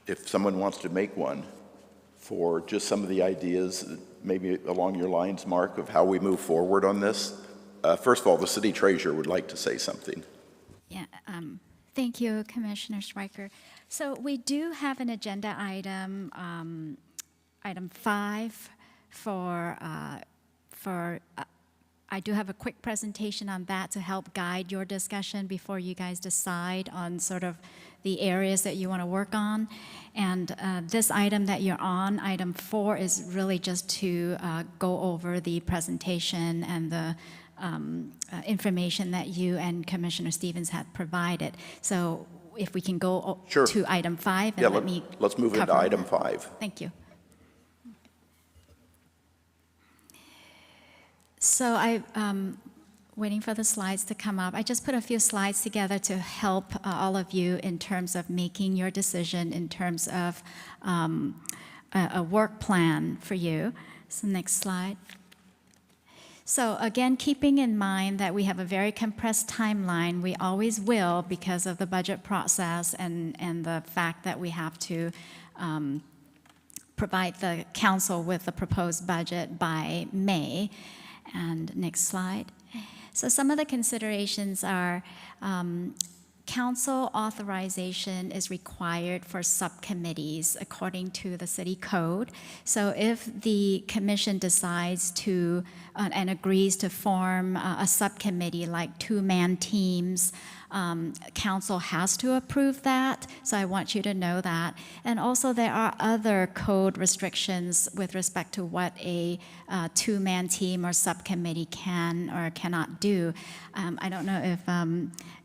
if someone wants to make one, for just some of the ideas, maybe along your lines, Mark, of how we move forward on this. First of all, the city treasurer would like to say something. Yeah, thank you, Commissioner Schweiker. So we do have an agenda item, item 5 I do have a quick presentation on that to help guide your discussion before you guys decide on sort of the areas that you want to work on. And this item that you're on, item 4, is really just to go over the presentation and the information that you and Commissioner Stevens had provided. So if we can go Sure. to item 5 and let's move into cover item that. 5. Thank you. So I'm waiting for the slides to come up. I just put a few slides together to help all of you in terms of making your decision in terms of a work plan for you. So next slide. So again, keeping in mind that we have a very compressed timeline, we always will because of the budget process and the fact that we have to provide the council with the proposed budget by May. And next slide. So some of the considerations are council authorization is required for subcommittees according to the city code. So if the commission decides to and agrees to form a subcommittee like 2-man teams, council has to approve that. So I want you to know that. And also there are other code restrictions with respect to what a 2-man team or subcommittee can or cannot do. I don't know if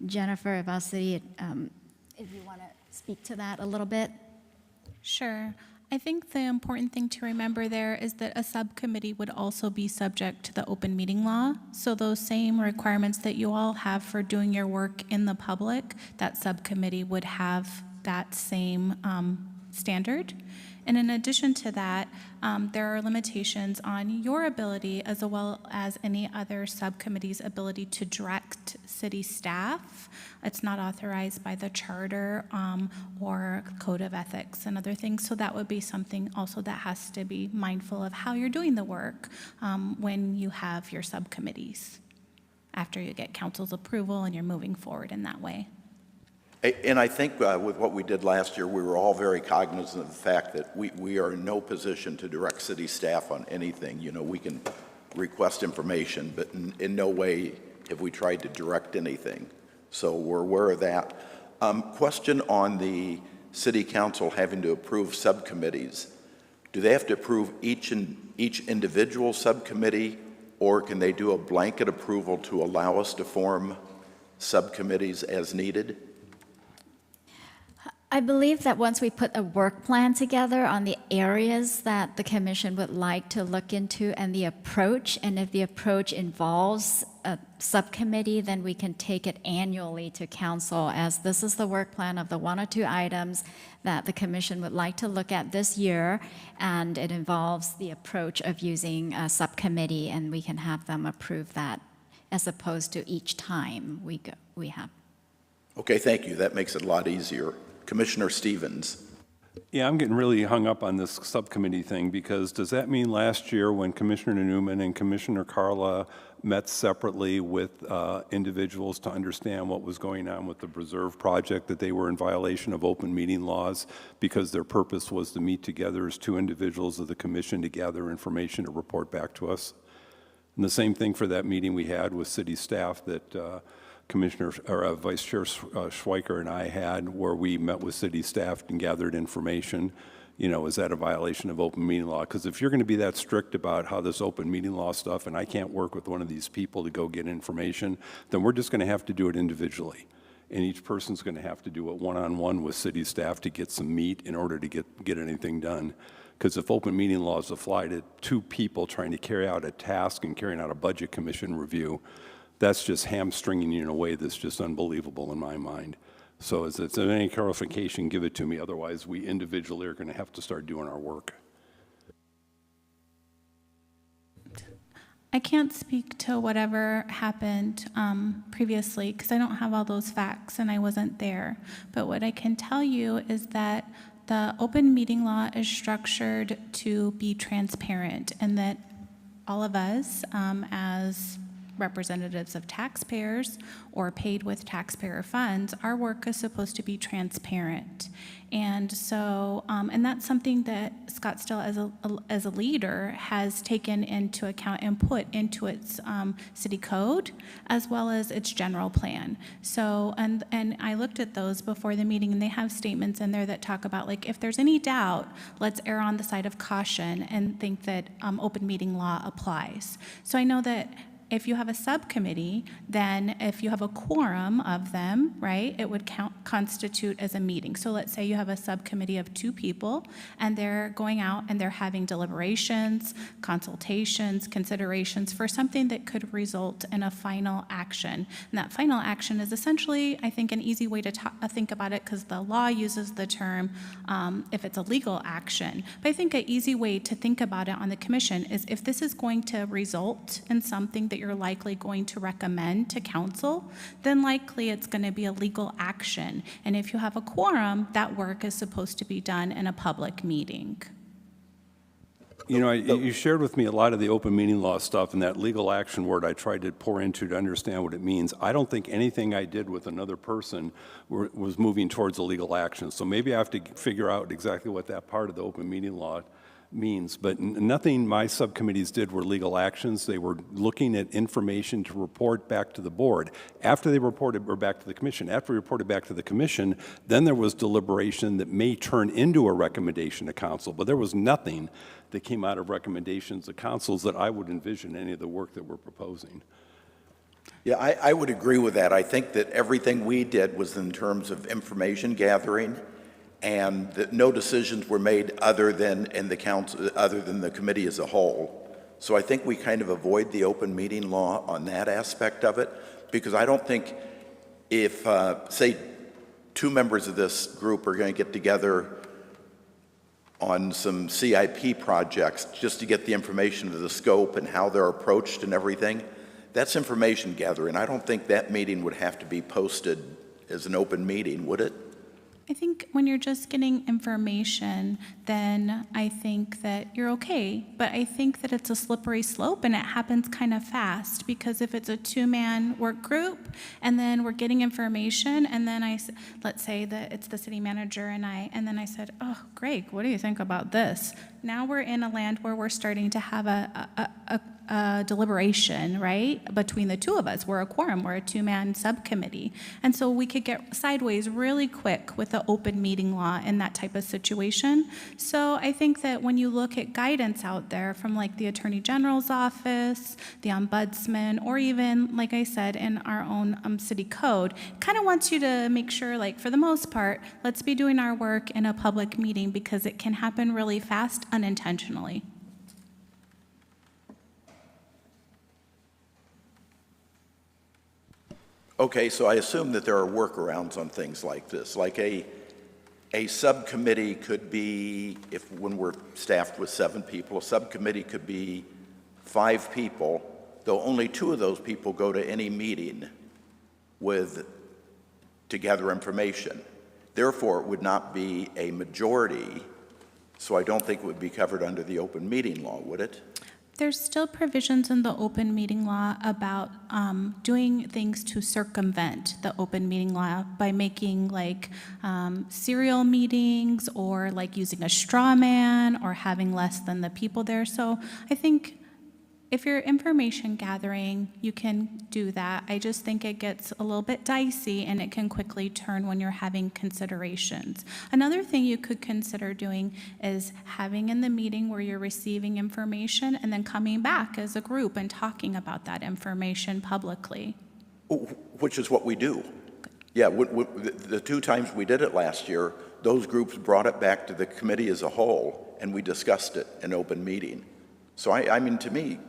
Jennifer, if you want to speak to that a little bit. Sure. I think the important thing to remember there is that a subcommittee would also be subject to the open meeting law. So those same requirements that you all have for doing your work in the public, that subcommittee would have that same standard. And in addition to that, there are limitations on your ability as well as any other subcommittee's ability to direct city staff. It's not authorized by the charter or code of ethics and other things. So that would be something also that has to be mindful of how you're doing the work when you have your subcommittees after you get council's approval and you're moving forward in that way. And I think with what we did last year, we were all very cognizant of the fact that we are in no position to direct city staff on anything. You know, we can request information, but in no way have we tried to direct anything. So we're aware of that. Question on the city council having to approve subcommittees. Do they have to approve each individual subcommittee, or can they do a blanket approval to allow us to form subcommittees as needed? I believe that once we put a work plan together on the areas that the commission would like to look into and the approach, and if the approach involves a subcommittee, then we can take it annually to council as this is the work plan of the 1 or 2 items that the commission would like to look at this year, and it involves the approach of using a subcommittee, and we can have them approve that as opposed to each time we have. Okay, thank you. That makes it a lot easier. Commissioner Stevens. Yeah, I'm getting really hung up on this subcommittee thing because does that mean last year when Commissioner Newman and Commissioner Carla met separately with individuals to understand what was going on with the Preserve project, that they were in violation of open meeting laws because their purpose was to meet together as 2 individuals of the commission to gather information to report back to us? And the same thing for that meeting we had with city staff that Vice Chair Schweiker and I had, where we met with city staff and gathered information. You know, is that a violation of open meeting law? Because if you're going to be that strict about how this open meeting law stuff, and I can't work with one of these people to go get information, then we're just going to have to do it individually. And each person's going to have to do it one-on-one with city staff to get some meat in order to get anything done. Because if open meeting laws apply to 2 people trying to carry out a task and carrying out a budget commission review, that's just hamstringing you in a way that's just unbelievable in my mind. So if it's any clarification, give it to me. Otherwise, we individually are going to have to start doing our work. I can't speak to whatever happened previously because I don't have all those facts and I wasn't there. But what I can tell you is that the open meeting law is structured to be transparent and that all of us as representatives of taxpayers or paid with taxpayer funds, our work is supposed to be transparent. And so, and that's something that Scottsdale as a leader has taken into account and put into its city code as well as its general plan. So, and I looked at those before the meeting and they have statements in there that talk about like, if there's any doubt, let's err on the side of caution and think that open meeting law applies. So I know that if you have a subcommittee, then if you have a quorum of them, right, it would constitute as a meeting. So let's say you have a subcommittee of 2 people, and they're going out and they're having deliberations, consultations, considerations for something that could result in a final action. And that final action is essentially, I think, an easy way to think about it because the law uses the term if it's a legal action. But I think an easy way to think about it on the commission is if this is going to result in something that you're likely going to recommend to council, then likely it's going to be a legal action. And if you have a quorum, that work is supposed to be done in a public meeting. You know, you shared with me a lot of the open meeting law stuff, and that legal action word I tried to pour into to understand what it means. I don't think anything I did with another person was moving towards a legal action. So maybe I have to figure out exactly what that part of the open meeting law means, but nothing my subcommittees did were legal actions. They were looking at information to report back to the board. After they reported, or back to the commission, after we reported back to the commission, then there was deliberation that may turn into a recommendation to council, but there was nothing that came out of recommendations to councils that I would envision any of the work that we're proposing. Yeah, I would agree with that. I think that everything we did was in terms of information gathering, and that no decisions were made other than in the council, other than the committee as a whole. So I think we kind of avoid the open meeting law on that aspect of it, because I don't think if, say, 2 members of this group are going to get together on some CIP projects just to get the information of the scope and how they're approached and everything, that's information gathering. I don't think that meeting would have to be posted as an open meeting, would it? I think when you're just getting information, then I think that you're okay. But I think that it's a slippery slope and it happens kind of fast because if it's a 2-man work group and then we're getting information and then let's say that it's the city manager and then I said, oh, Greg, what do you think about this? Now we're in a land where we're starting to have a deliberation, right, between the 2 of us. We're a quorum, we're a 2-man subcommittee. And so we could get sideways really quick with the open meeting law in that type of situation. So I think that when you look at guidance out there from like the Attorney General's office, the Ombudsman, or even, like I said, in our own city code, kind of wants you to make sure, like for the most part, let's be doing our work in a public meeting because it can happen really fast unintentionally. Okay, so I assume that there are workarounds on things like this. Like a subcommittee could be, when we're staffed with 7 people, a subcommittee could be 5 people, though only 2 of those people go to any meeting to gather information. Therefore, it would not be a majority, so I don't think it would be covered under the open meeting law, would it? There's still provisions in the open meeting law about doing things to circumvent the open meeting law by making like serial meetings or like using a straw man or having less than the people there. So I think if you're information gathering, you can do that. I just think it gets a little bit dicey and it can quickly turn when you're having considerations. Another thing you could consider doing is having in the meeting where you're receiving information and then coming back as a group and talking about that information publicly. Which is what we do. Yeah, the 2 times we did it last year, those groups brought it back to the committee as a whole and we discussed it in open meeting. So I mean, to me,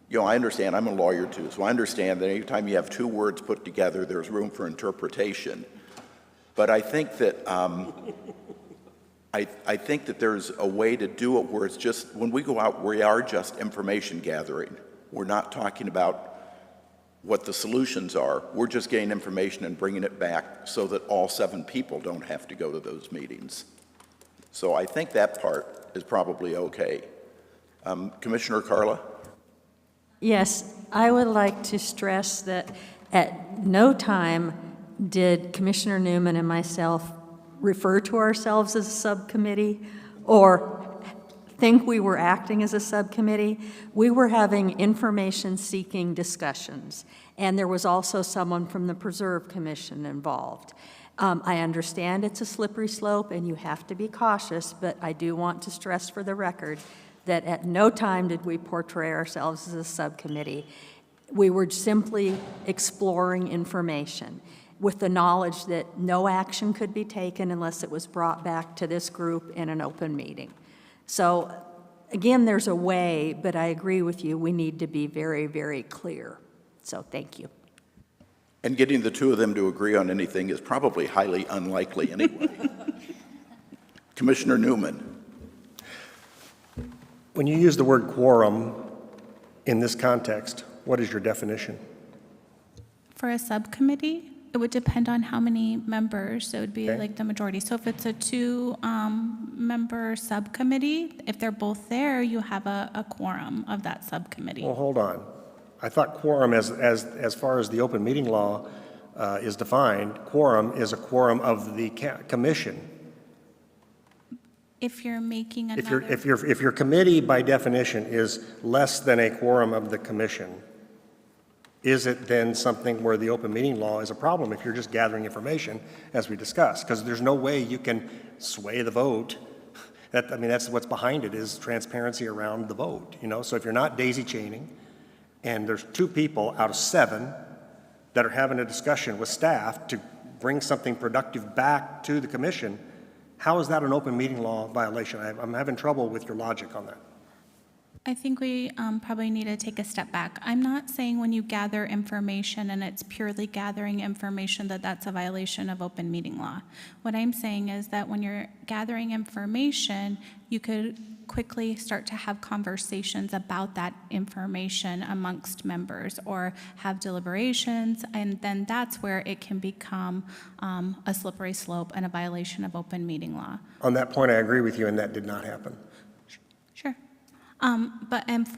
you know, I understand, I'm a lawyer too, so I understand that anytime you have 2 words put together, there's room for interpretation. But I think that I think that there's a way to do it where it's just, when we go out, we are just information gathering. We're not talking about what the solutions are. We're just getting information and bringing it back so that all 7 people don't have to go to those meetings. So I think that part is probably okay. Commissioner Carla? Yes, I would like to stress that at no time did Commissioner Newman and myself refer to ourselves as a subcommittee or think we were acting as a subcommittee. We were having information-seeking discussions, and there was also someone from the Preserve Commission involved. I understand it's a slippery slope and you have to be cautious, but I do want to stress for the record that at no time did we portray ourselves as a subcommittee. We were simply exploring information with the knowledge that no action could be taken unless it was brought back to this group in an open meeting. So again, there's a way, but I agree with you, we need to be very, very clear. So thank you. And getting the 2 of them to agree on anything is probably highly unlikely anyway. Commissioner Newman. When you use the word quorum in this context, what is your definition? For a subcommittee, it would depend on how many members. So it would be Okay. like the majority. So if it's a 2-member subcommittee, if they're both there, you have a quorum of that subcommittee. Well, hold on. I thought quorum, as far as the open meeting law is defined, quorum is a quorum of the commission. If you're making If another, your committee by definition is less than a quorum of the commission, is it then something where the open meeting law is a problem if you're just gathering information, as we discussed? Because there's no way you can sway the vote. That's what's behind it, is transparency around the vote, you know? So if you're not daisy chaining, and there's 2 people out of 7 that are having a discussion with staff to bring something productive back to the commission, how is that an open meeting law violation? I'm having trouble with your logic on that. I think we probably need to take a step back. I'm not saying when you gather information and it's purely gathering information that that's a violation of open meeting law. What I'm saying is that when you're gathering information, you could quickly start to have conversations about that information amongst members or have deliberations, and then that's where it can become a slippery slope and a violation of open meeting law. On that point, I agree with you, and that did not happen. Sure.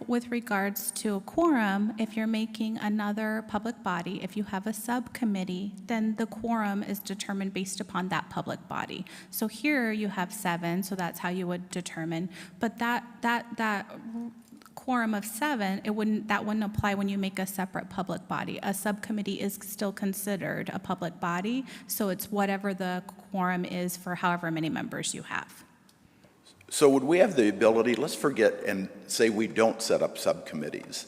With regards to a quorum, if you're making another public body, if you have a subcommittee, then the quorum is determined based upon that public body. So here you have 7, so that's how you would determine. But that quorum of 7, that wouldn't apply when you make a separate public body. A subcommittee is still considered a public body, so it's whatever the quorum is for however many members you have. So would we have the ability, let's forget and say we don't set up subcommittees.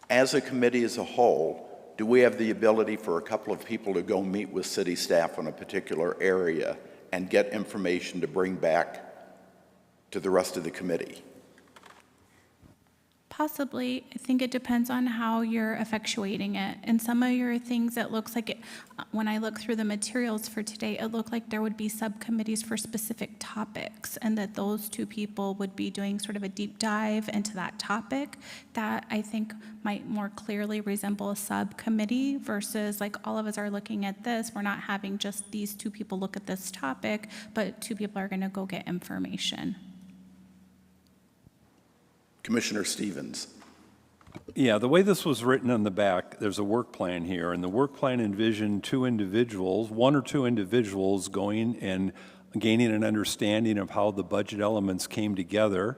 As a committee as a whole, do we have the ability for a couple of people to go meet with city staff on a particular area and get information to bring back to the rest of the committee? Possibly. I think it depends on how you're effectuating it. And some of your things, it looks like, when I look through the materials for today, it looked like there would be subcommittees for specific topics, and that those 2 people would be doing sort of a deep dive into that topic that I think might more clearly resemble a subcommittee versus like all of us are looking at this. We're not having just these 2 people look at this topic, but 2 people are going to go get information. Commissioner Stevens. Yeah, the way this was written on the back, there's a work plan here, and the work plan envisioned 2 individuals, 1 or 2 individuals going and gaining an understanding of how the budget elements came together,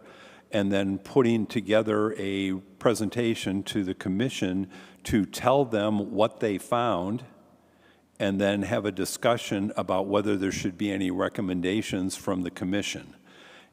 and then putting together a presentation to the commission to tell them what they found, and then have a discussion about whether there should be any recommendations from the commission.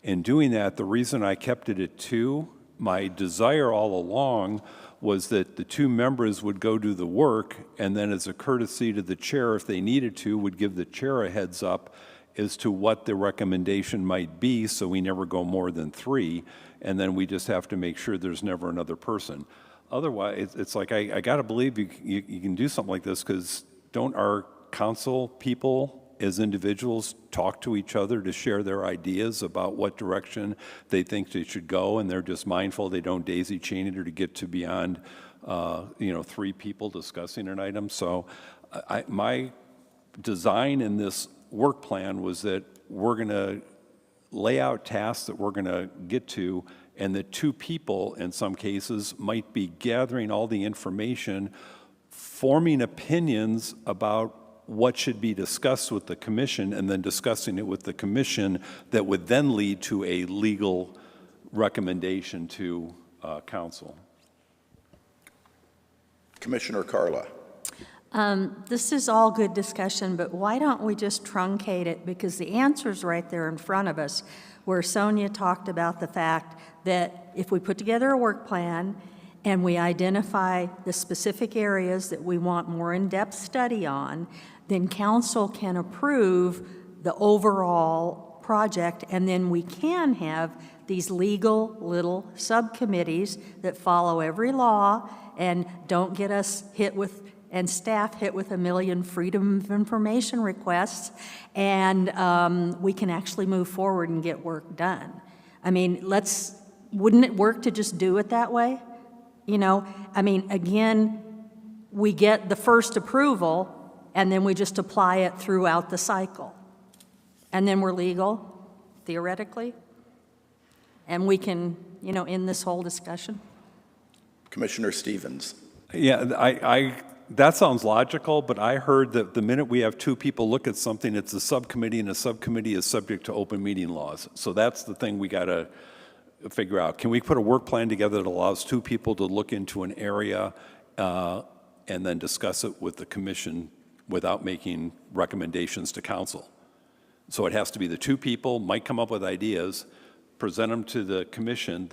In doing that, the reason I kept it at 2, my desire all along was that the 2 members would go do the work, and then as a courtesy to the chair, if they needed to, would give the chair a heads up as to what the recommendation might be, so we never go more than 3, and then we just have to make sure there's never another person. Otherwise, it's like, I got to believe you can do something like this, because don't our council people as individuals, talk to each other to share their ideas about what direction they think they should go, and they're just mindful they don't daisy chain it or to get to beyond, 3 people discussing an item. So my design in this work plan was that we're going to lay out tasks that we're going to get to, and that 2 people in some cases might be gathering all the information, forming opinions about what should be discussed with the commission, and then discussing it with the commission that would then lead to a legal recommendation to council. Commissioner Carla. This is all good discussion, but why don't we just truncate it? Because the answer's right there in front of us, where Sonia talked about the fact that if we put together a work plan and we identify the specific areas that we want more in-depth study on, then council can approve the overall project, and then we can have these legal little subcommittees that follow every law and don't get us hit with, and staff hit with a million Freedom of Information requests, and we can actually move forward and get work done. I mean, wouldn't it work to just do it that way? Again, we get the first approval, and then we just apply it throughout the cycle. And then we're legal, theoretically, and we can, end this whole discussion. Commissioner Stevens. Yeah, that sounds logical, but I heard that the minute we have 2 people look at something, it's a subcommittee, and a subcommittee is subject to open meeting laws. So that's the thing we got to figure out. Can we put a work plan together that allows 2 people to look into an area and then discuss it with the commission without making recommendations to council? So it has to be the 2 people, might come up with ideas, present them to the commission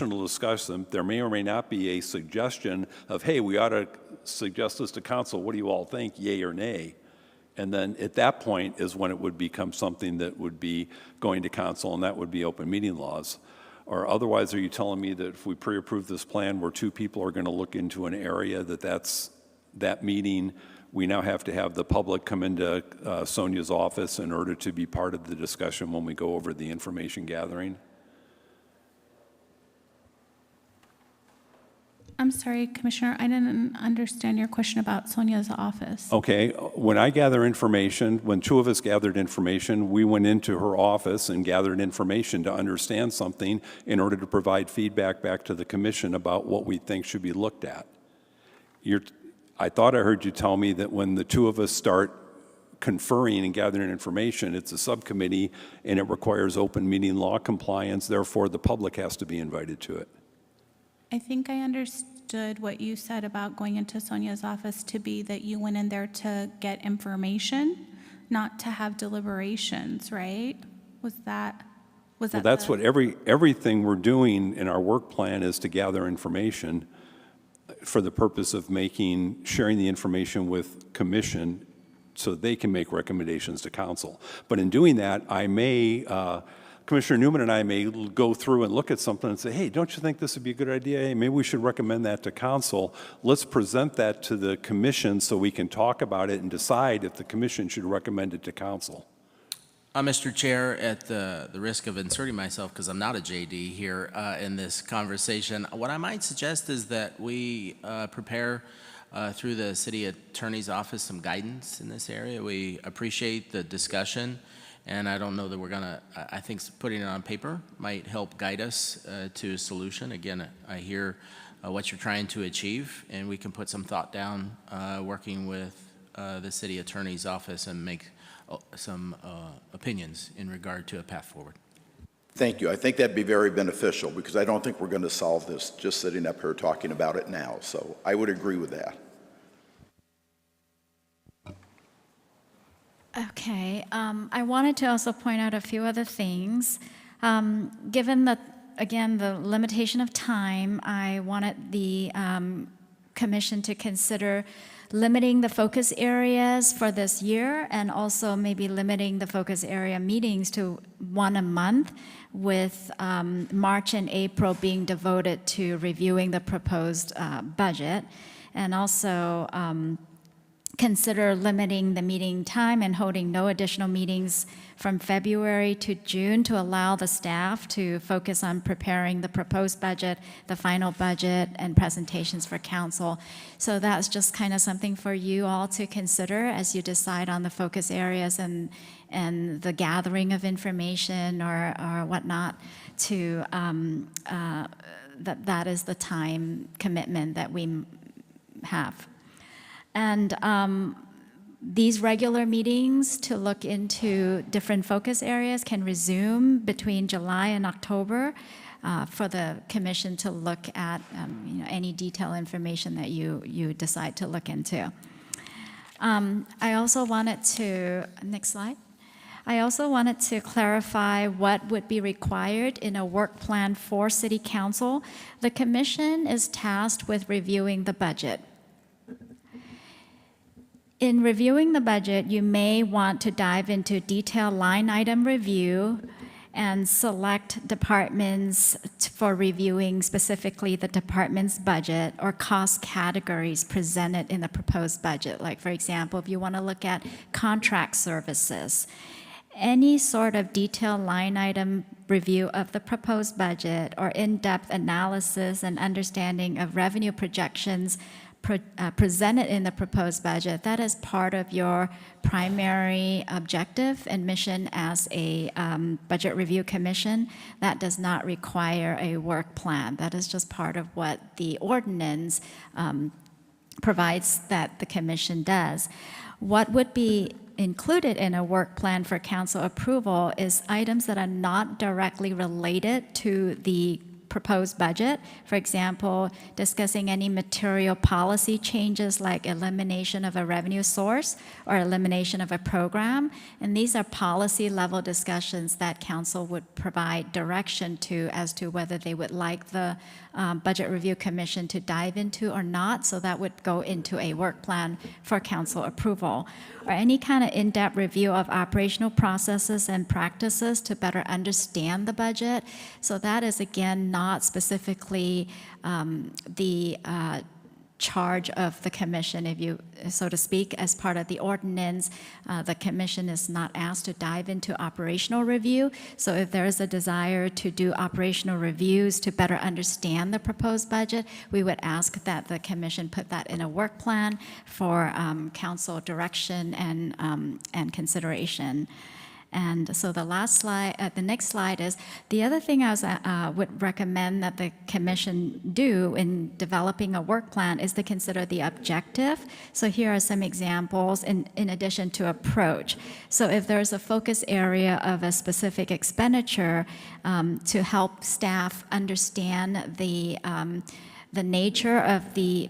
will discuss them. There may or may not be a suggestion of, hey, we ought to suggest this to council, what do you all think, yay or nay? And then at that point is when it would become something that would be going to council, and that would be open meeting laws. Or otherwise, are you telling me that if we pre-approve this plan where 2 people are going to look into an area, that meeting, we now have to have the public come into Sonia's office in order to be part of the discussion when we go over the information gathering? I'm sorry, Commissioner, I didn't understand your question about Sonia's office. Okay, when I gather information, when 2 of us gathered information, we went into her office and gathered information to understand something in order to provide feedback back to the commission about what we think should be looked at. I thought I heard you tell me that when the 2 of us start conferring and gathering information, it's a subcommittee and it requires open meeting law compliance, therefore the public has to be invited to it. I think I understood what you said about going into Sonia's office to be that you went in there to get information, not to have deliberations, right? Was that Well, that's what everything we're doing in our work plan is, to gather information for the purpose of sharing the information with commission so they can make recommendations to council. But in doing that, Commissioner Newman and I may go through and look at something and say, hey, don't you think this would be a good idea? Hey, maybe we should recommend that to council. Let's present that to the commission so we can talk about it and decide if the commission should recommend it to council. Mr. Chair, at the risk of inserting myself, because I'm not a JD here in this conversation, what I might suggest is that we prepare through the city attorney's office some guidance in this area. We appreciate the discussion, and I don't know that we're gonna, I think putting it on paper might help guide us to a solution. Again, I hear what you're trying to achieve, and we can put some thought down working with the city attorney's office and make some opinions in regard to a path forward. Thank you. I think that'd be very beneficial, because I don't think we're going to solve this just sitting up here talking about it now. So I would agree with that. Okay, I wanted to also point out a few other things. Given that, again, the limitation of time, I wanted the commission to consider limiting the focus areas for this year, and also maybe limiting the focus area meetings to 1 a month, with March and April being devoted to reviewing the proposed budget. And also consider limiting the meeting time and holding no additional meetings from February to June to allow the staff to focus on preparing the proposed budget, the final budget, and presentations for council. So that's just kind of something for you all to consider as you decide on the focus areas and the gathering of information or whatnot to, that is the time commitment that we have. And these regular meetings to look into different focus areas can resume between July and October for the commission to look at any detailed information that you decide to look into. I also wanted to, next slide. I also wanted to clarify what would be required in a work plan for City Council. The commission is tasked with reviewing the budget. In reviewing the budget, you may want to dive into detailed line item review and select departments for reviewing specifically the department's budget or cost categories presented in the proposed budget. Like, for example, if you want to look at contract services, any sort of detailed line item review of the proposed budget or in-depth analysis and understanding of revenue projections presented in the proposed budget, that is part of your primary objective and mission as a budget review commission. That does not require a work plan. That is just part of what the ordinance provides that the commission does. What would be included in a work plan for council approval is items that are not directly related to the proposed budget. For example, discussing any material policy changes like elimination of a revenue source or elimination of a program. And these are policy level discussions that council would provide direction to as to whether they would like the Budget Review Commission to dive into or not. So that would go into a work plan for council approval. Or any kind of in-depth review of operational processes and practices to better understand the budget. So that is, again, not specifically the charge of the commission, if you, so to speak, as part of the ordinance. The commission is not asked to dive into operational review. So if there is a desire to do operational reviews to better understand the proposed budget, we would ask that the commission put that in a work plan for council direction and consideration. And so the last slide, the next slide is, the other thing I would recommend that the commission do in developing a work plan is to consider the objective. So here are some examples in addition to approach. So if there's a focus area of a specific expenditure to help staff understand the nature of the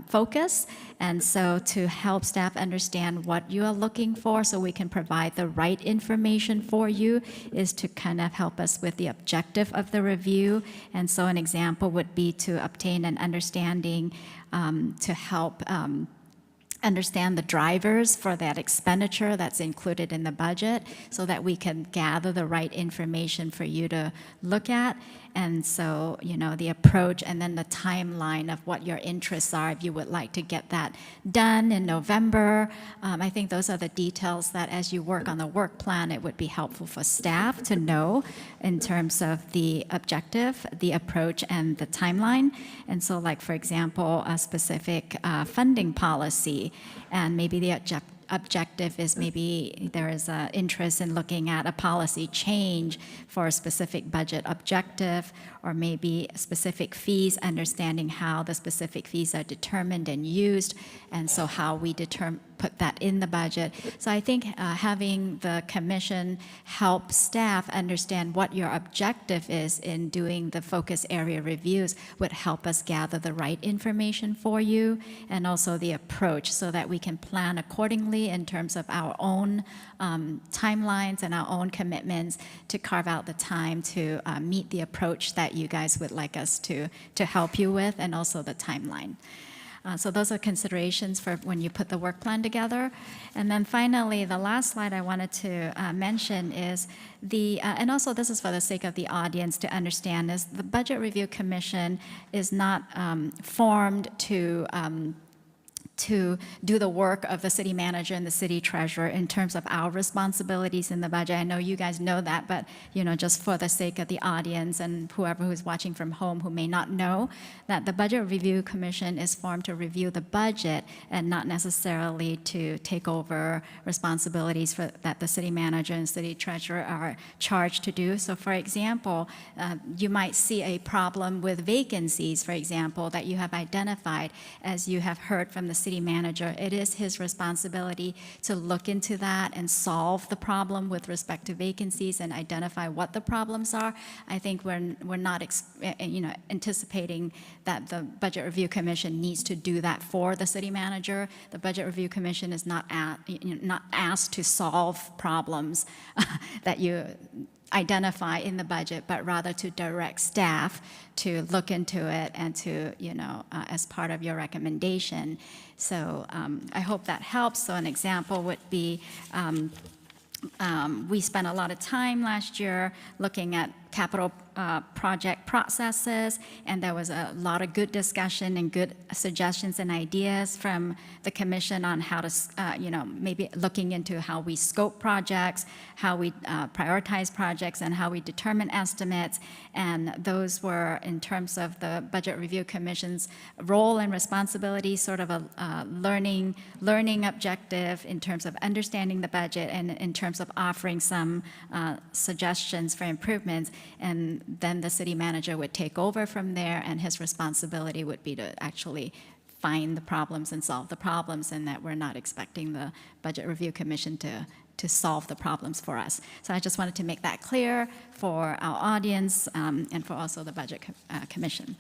focus, and so to help staff understand what you are looking for so we can provide the right information for you is to kind of help us with the objective of the review. And so an example would be to obtain an understanding to help understand the drivers for that expenditure that's included in the budget so that we can gather the right information for you to look at. And so, the approach and then the timeline of what your interests are, if you would like to get that done in November. I think those are the details that as you work on the work plan, it would be helpful for staff to know in terms of the objective, the approach, and the timeline. And so, like, for example, a specific funding policy, and maybe the objective is maybe there is an interest in looking at a policy change for a specific budget objective, or maybe specific fees, understanding how the specific fees are determined and used, and so how we put that in the budget. So I think having the commission help staff understand what your objective is in doing the focus area reviews would help us gather the right information for you, and also the approach so that we can plan accordingly in terms of our own timelines and our own commitments to carve out the time to meet the approach that you guys would like us to help you with, and also the timeline. So those are considerations for when you put the work plan together. And then finally, the last slide I wanted to mention is and also this is for the sake of the audience to understand, is the Budget Review Commission is not formed to to do the work of the city manager and the city treasurer in terms of our responsibilities in the budget. I know you guys know that, but just for the sake of the audience and whoever who's watching from home who may not know, that the Budget Review Commission is formed to review the budget and not necessarily to take over responsibilities that the city manager and city treasurer are charged to do. So for example, you might see a problem with vacancies, for example, that you have identified. As you have heard from the city manager, it is his responsibility to look into that and solve the problem with respect to vacancies and identify what the problems are. I think we're not anticipating that the Budget Review Commission needs to do that for the city manager. The Budget Review Commission is not asked to solve problems that you identify in the budget, but rather to direct staff to look into it and to, as part of your recommendation. So I hope that helps. So an example would be we spent a lot of time last year looking at capital project processes, and there was a lot of good discussion and good suggestions and ideas from the commission on how to, maybe looking into how we scope projects, how we prioritize projects, and how we determine estimates. And those were, in terms of the Budget Review Commission's role and responsibility, sort of a learning objective in terms of understanding the budget and in terms of offering some suggestions for improvements. And then the city manager would take over from there, and his responsibility would be to actually find the problems and solve the problems, and that we're not expecting the Budget Review Commission to solve the problems for us. So I just wanted to make that clear for our audience and for also the Budget Commission.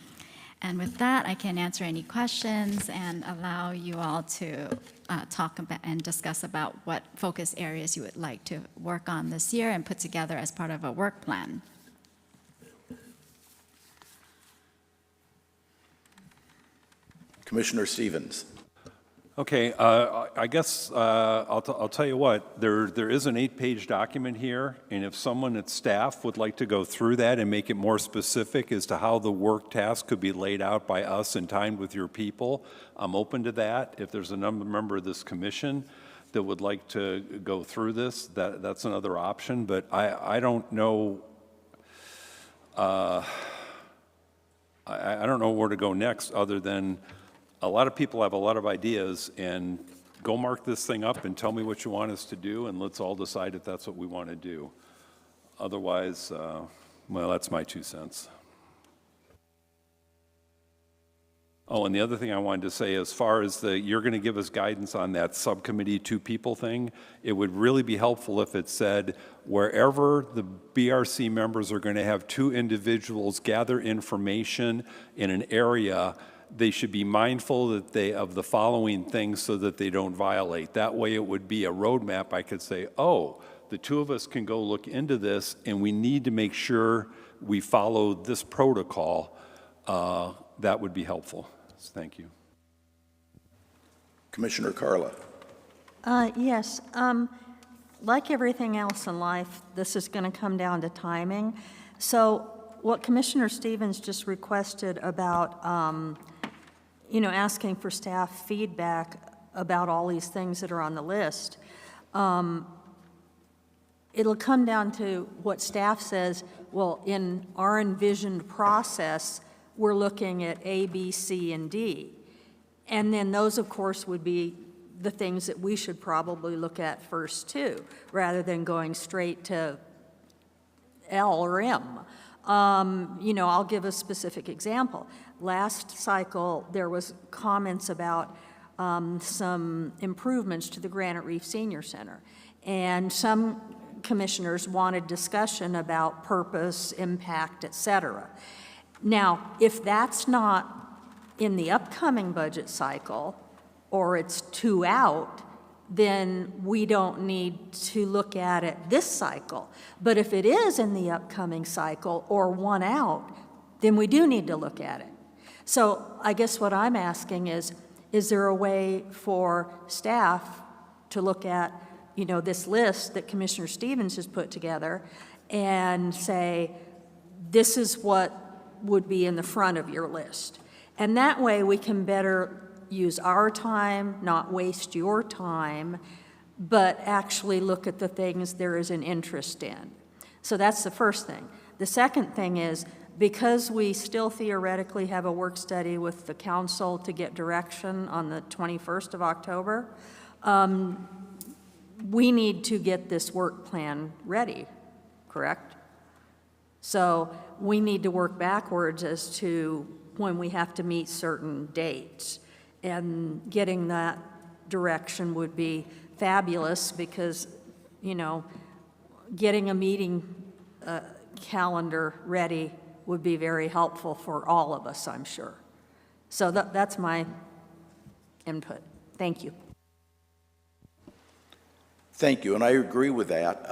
And with that, I can answer any questions and allow you all to talk about and discuss about what focus areas you would like to work on this year and put together as part of a work plan. Commissioner Stevens. Okay, I guess I'll tell you what, there is an 8-page document here, and if someone at staff would like to go through that and make it more specific as to how the work task could be laid out by us and timed with your people, I'm open to that. If there's a member of this commission that would like to go through this, that's another option, but I don't know, I don't know where to go next other than a lot of people have a lot of ideas, and go mark this thing up and tell me what you want us to do, and let's all decide if that's what we want to do. Otherwise, well, that's my 2 cents. Oh, and the other thing I wanted to say, as far as you're going to give us guidance on that subcommittee 2 people thing, it would really be helpful if it said wherever the BRC members are going to have 2 individuals gather information in an area, they should be mindful that of the following things so that they don't violate. That way it would be a roadmap. I could say, oh, the 2 of us can go look into this, and we need to make sure we follow this protocol. That would be helpful. Thank you. Commissioner Carla. Yes. Like everything else in life, this is going to come down to timing. So what Commissioner Stevens just requested about asking for staff feedback about all these things that are on the list, it'll come down to what staff says, well, in our envisioned process, we're looking at A, B, C, and D. And then those, of course, would be the things that we should probably look at first, too, rather than going straight to L or M. I'll give a specific example. Last cycle, there was comments about some improvements to the Granite Reef Senior Center. And some commissioners wanted discussion about purpose, impact, et cetera. Now, if that's not in the upcoming budget cycle, or it's 2 out, then we don't need to look at it this cycle. But if it is in the upcoming cycle or 1 out, then we do need to look at it. So I guess what I'm asking is there a way for staff to look at, this list that Commissioner Stevens has put together and say, this is what would be in the front of your list? And that way we can better use our time, not waste your time, but actually look at the things there is an interest in. So that's the first thing. The second thing is, because we still theoretically have a work study with the council to get direction on the 21st of October, we need to get this work plan ready, correct? So we need to work backwards as to when we have to meet certain dates. And getting that direction would be fabulous because, you know, getting a meeting calendar ready would be very helpful for all of us, I'm sure. So that's my input. Thank you. Thank you, and I agree with that.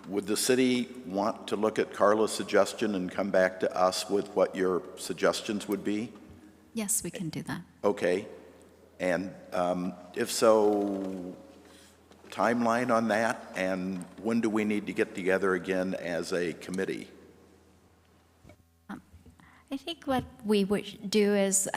Would the city want to look at Carla's suggestion and come back to us with what your suggestions would be? Yes, we can do that. Okay, and if so, timeline on that, and when do we need to get together again as a committee? I think what we would do is,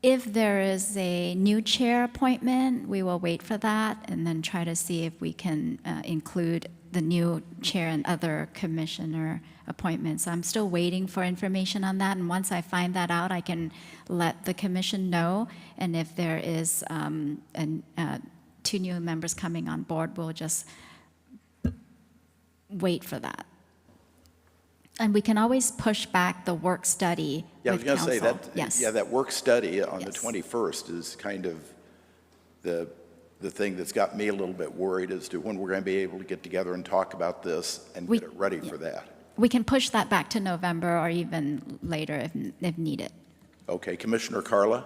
if there is a new chair appointment, we will wait for that and then try to see if we can include the new chair and other commissioner appointments. I'm still waiting for information on that, and once I find that out, I can let the commission know. And if there is two new members coming on board, we'll just wait for that. And we can always push back the work study Yeah, I with was going to say council. that. Yes. Yeah, that work study on the Yes. 21st is kind of the thing that's got me a little bit worried as to when we're going to be able to get together and talk about this and get it ready for that. We can push that back to November or even later if needed. Okay, Commissioner Carla?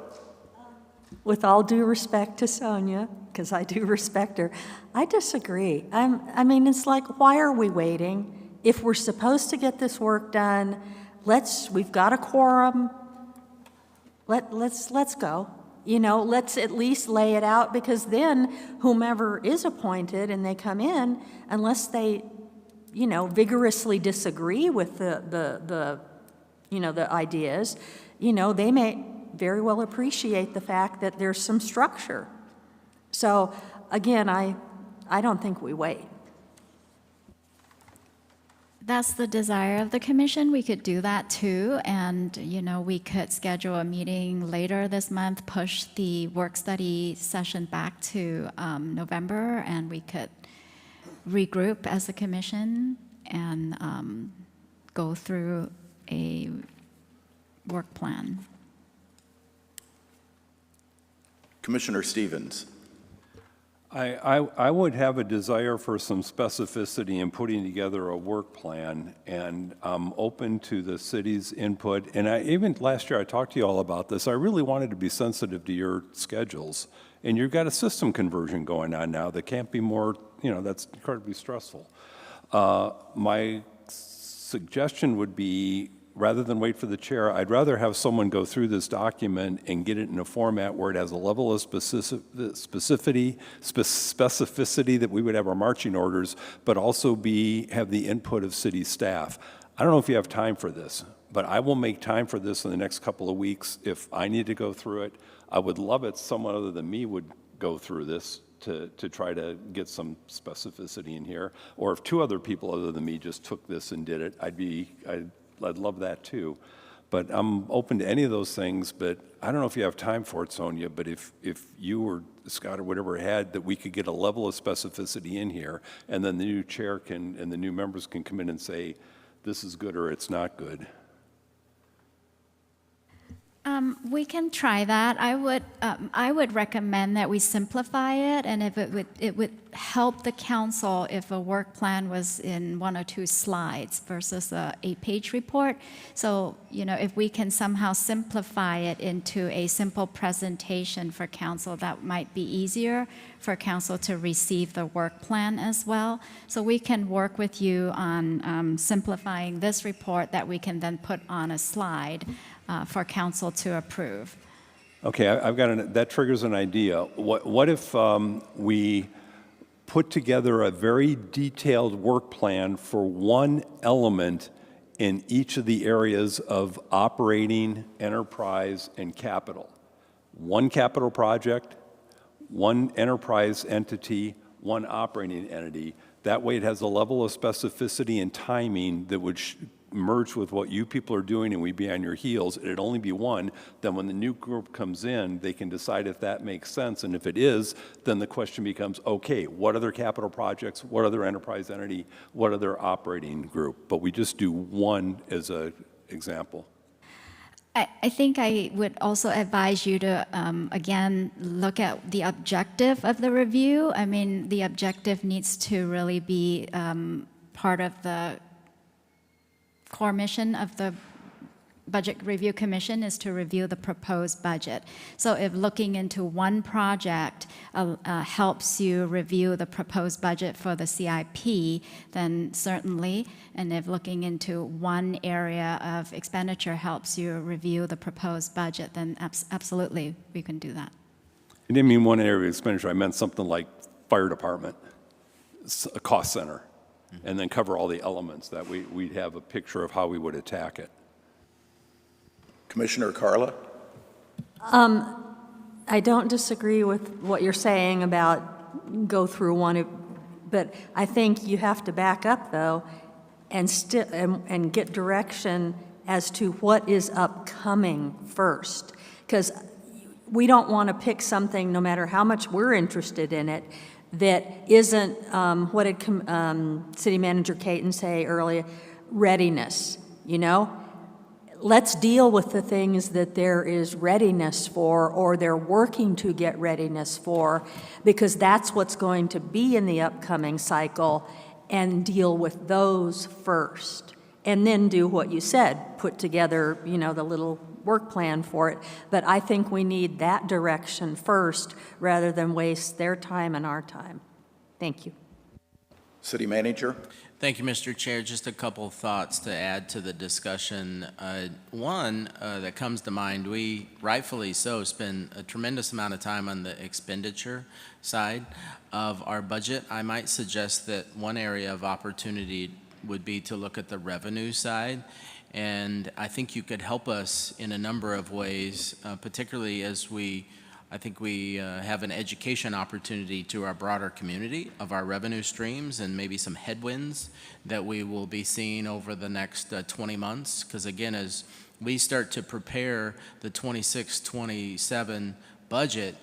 With all due respect to Sonia, because I do respect her, I disagree. I mean, it's like, why are we waiting? If we're supposed to get this work done, we've got a quorum, let's go. You know, let's at least lay it out, because then whomever is appointed and they come in, unless they, you know, vigorously disagree with the ideas, you know, they may very well appreciate the fact that there's some structure. So again, I don't think we wait. That's the desire of the commission. We could do that too. And, you know, we could schedule a meeting later this month, push the work study session back to November, and we could regroup as a commission and go through a work plan. Commissioner Stevens? I would have a desire for some specificity in putting together a work plan, and I'm open to the city's input. And even last year I talked to you all about this. I really wanted to be sensitive to your schedules. And you've got a system conversion going on now that can't be more, you know, that's incredibly stressful. My suggestion would be, rather than wait for the chair, I'd rather have someone go through this document and get it in a format where it has a level of specificity that we would have our marching orders, but also have the input of city staff. I don't know if you have time for this, but I will make time for this in the next couple of weeks if I need to go through it. I would love it someone other than me would go through this to try to get some specificity in here. Or if two other people other than me just took this and did it, I'd love that too. But I'm open to any of those things, but I don't know if you have time for it, Sonia, but if you or Scott or whatever had, that we could get a level of specificity in here, and then the new chair and the new members can come in and say, this is good or it's not good. We can try that. I would recommend that we simplify it, and if it would help the council if a work plan was in 1 or 2 slides versus a 8-page report. So, you know, if we can somehow simplify it into a simple presentation for council, that might be easier for council to receive the work plan as well. So we can work with you on simplifying this report that we can then put on a slide for council to approve. Okay, that triggers an idea. What if we put together a very detailed work plan for one element in each of the areas of operating, enterprise, and capital. One capital project, one enterprise entity, one operating entity. That way it has a level of specificity and timing that would merge with what you people are doing and we'd be on your heels. It'd only be one. Then when the new group comes in, they can decide if that makes sense. And if it is, then the question becomes, okay, what other capital projects, what other enterprise entity, what other operating group? But we just do one as an example. I think I would also advise you to, again, look at the objective of the review. I mean, the objective needs to really be part of the core mission of the Budget Review Commission is to review the proposed budget. So if looking into one project helps you review the proposed budget for the CIP, then certainly, and if looking into one area of expenditure helps you review the proposed budget, then absolutely, we can do that. I didn't mean one area of expenditure. I meant something like fire department, a cost center, and then cover all the elements that we'd have a picture of how we would attack it. Commissioner Carla? I don't disagree with what you're saying about go through one, but I think you have to back up, though, and get direction as to what is upcoming first. Because we don't want to pick something, no matter how much we're interested in it, that isn't, what did City Manager Caton say earlier, readiness, you know? Let's deal with the things that there is readiness for or they're working to get readiness for, because that's what's going to be in the upcoming cycle, and deal with those first. And then do what you said, put together, you know, the little work plan for it. But I think we need that direction first rather than waste their time and our time. Thank you. City Manager? Thank you, Mr. Chair. Just a couple of thoughts to add to the discussion. One that comes to mind, we rightfully so spend a tremendous amount of time on the expenditure side of our budget. I might suggest that one area of opportunity would be to look at the revenue side. And I think you could help us in a number of ways, particularly as I think we have an education opportunity to our broader community of our revenue streams and maybe some headwinds that we will be seeing over the next 20 months. Because again, as we start to prepare the 26-27 budget,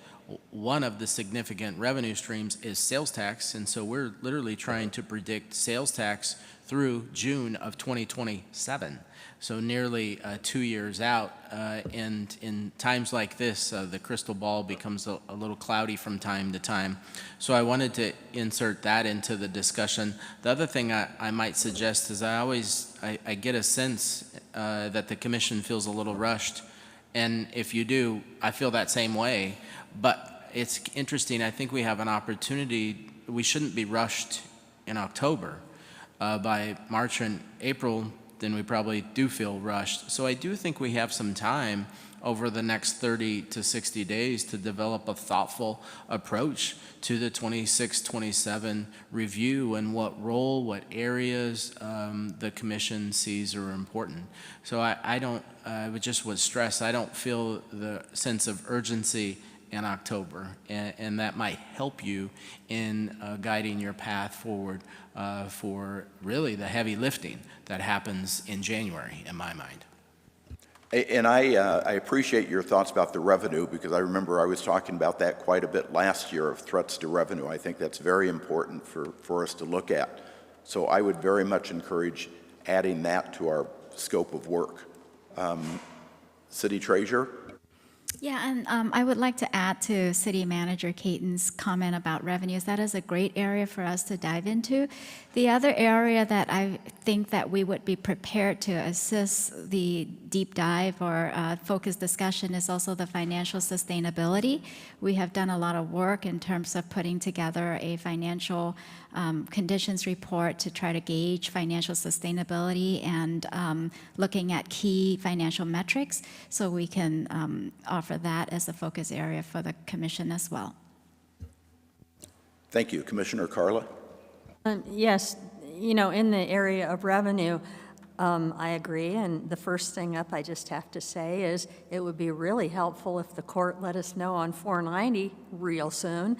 one of the significant revenue streams is sales tax. And so we're literally trying to predict sales tax through June of 2027. So nearly 2 years out, and in times like this, the crystal ball becomes a little cloudy from time to time. So I wanted to insert that into the discussion. The other thing I might suggest is I get a sense that the commission feels a little rushed, and if you do, I feel that same way. But it's interesting, I think we have an opportunity. We shouldn't be rushed in October. By March and April, then we probably do feel rushed. So I do think we have some time over the next 30 to 60 days to develop a thoughtful approach to the 26-27 review and what role, what areas the commission sees are important. So I would just stress, I don't feel the sense of urgency in October, and that might help you in guiding your path forward for really the heavy lifting that happens in January, in my mind. And I appreciate your thoughts about the revenue, because I remember I was talking about that quite a bit last year of threats to revenue. I think that's very important for us to look at. So I would very much encourage adding that to our scope of work. City Treasurer? Yeah, and I would like to add to City Manager Caton's comment about revenues. That is a great area for us to dive into. The other area that I think that we would be prepared to assist the deep dive or focused discussion is also the financial sustainability. We have done a lot of work in terms of putting together a financial conditions report to try to gauge financial sustainability and looking at key financial metrics, so we can offer that as a focus area for the commission as well. Thank you. Commissioner Carla? Yes, you know, in the area of revenue, I agree, and the first thing up I just have to say is it would be really helpful if the court let us know on 490 real soon.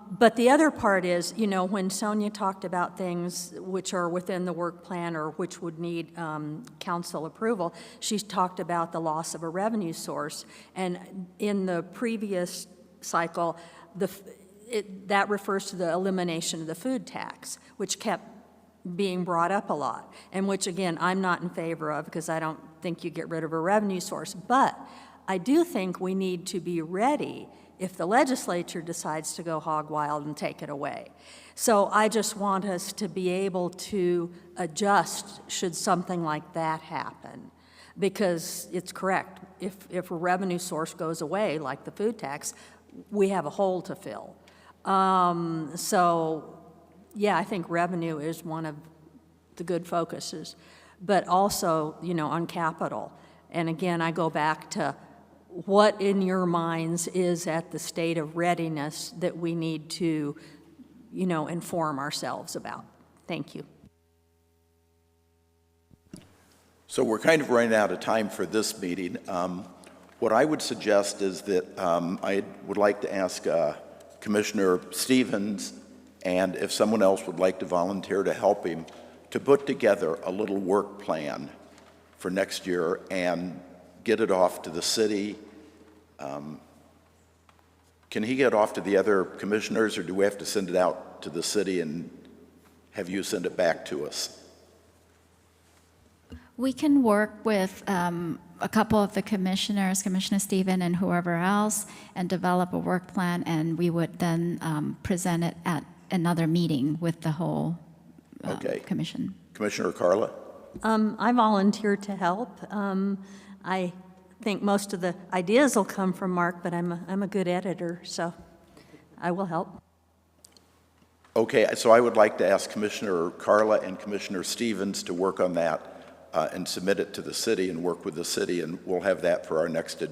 But the other part is, you know, when Sonia talked about things which are within the work plan or which would need council approval, she's talked about the loss of a revenue source. And in the previous cycle, that refers to the elimination of the food tax, which kept being brought up a lot, and which, again, I'm not in favor of because I don't think you get rid of a revenue source. But I do think we need to be ready if the legislature decides to go hog wild and take it away. So I just want us to be able to adjust should something like that happen. Because it's correct, if a revenue source goes away, like the food tax, we have a hole to fill. So, yeah, I think revenue is one of the good focuses, but also, you know, on capital. And again, I go back to what in your minds is at the state of readiness that we need to, you know, inform ourselves about. Thank you. So we're kind of running out of time for this meeting. What I would suggest is that I would like to ask Commissioner Stevens, and if someone else would like to volunteer to help him, to put together a little work plan for next year and get it off to the city. Can he get off to the other commissioners, or do we have to send it out to the city and have you send it back to us? We can work with a couple of the commissioners, Commissioner Stephen and whoever else, and develop a work plan, and we would then present it at another meeting with the whole Okay. commission. Commissioner Carla? I volunteer to help. I think most of the ideas will come from Mark, but I'm a good editor, so I will help. Okay, so I would like to ask Commissioner Carla and Commissioner Stevens to work on that and submit it to the city and work with the city, and we'll have that for our next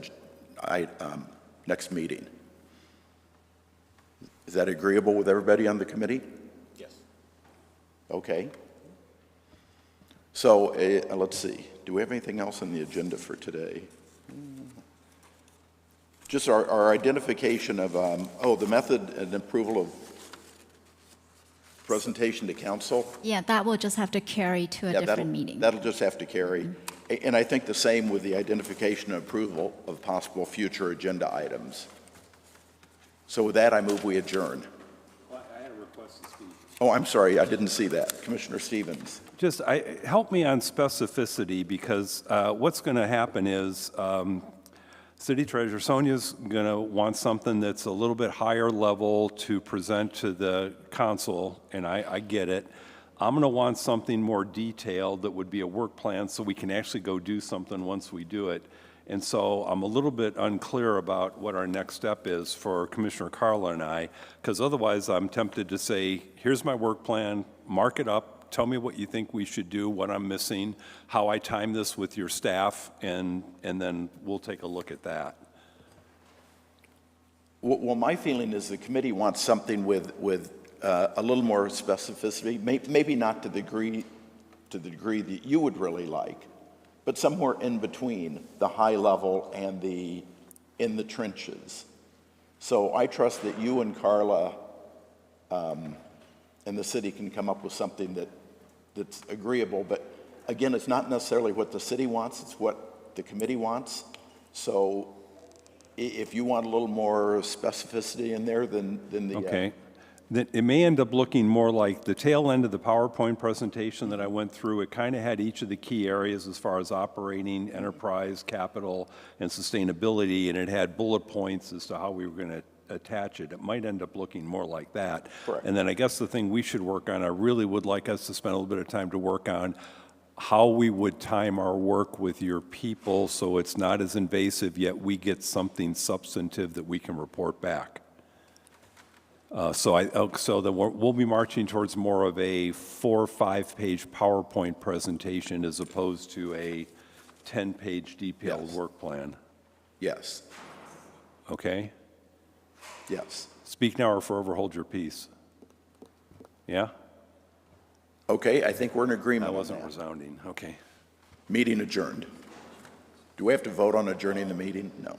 meeting. Is that agreeable with everybody on the committee? Yes. Okay. So let's see. Do we have anything else on the agenda for today? Just our identification of, the method and approval of presentation to council. Yeah, that will just have to carry to a different meeting. That'll just have to carry. And I think the same with the identification and approval of possible future agenda items. So with that, I move we adjourn. I had a request to speak. Oh, I'm sorry, I didn't see that. Commissioner Stevens. Just help me on specificity, because what's going to happen is City Treasurer Sonia's going to want something that's a little bit higher level to present to the council, and I get it. I'm going to want something more detailed that would be a work plan so we can actually go do something once we do it. And so I'm a little bit unclear about what our next step is for Commissioner Carla and I, because otherwise I'm tempted to say, here's my work plan, mark it up, tell me what you think we should do, what I'm missing, how I time this with your staff, and then we'll take a look at that. Well, my feeling is the committee wants something with a little more specificity, maybe not to the degree that you would really like, but somewhere in between the high level and the in the trenches. So I trust that you and Carla and the city can come up with something that's agreeable. But again, it's not necessarily what the city wants, it's what the committee wants. So if you want a little more specificity in there than the... Okay. It may end up looking more like the tail end of the PowerPoint presentation that I went through. It kind of had each of the key areas as far as operating, enterprise, capital, and sustainability, and it had bullet points as to how we were going to attach it. It might end up looking more like that. Correct. And then I guess the thing we should work on, I really would like us to spend a little bit of time to work on how we would time our work with your people so it's not as invasive, yet we get something substantive that we can report back. So we'll be marching towards more of a 4 or 5 page PowerPoint presentation as opposed to a 10-page detailed Yes. work plan. Yes, Okay? yes. Speak now or forever hold your peace. Yeah? Okay, I think we're in agreement That on wasn't that. resounding, okay. Meeting adjourned. Do we have to vote on adjourning the meeting? No.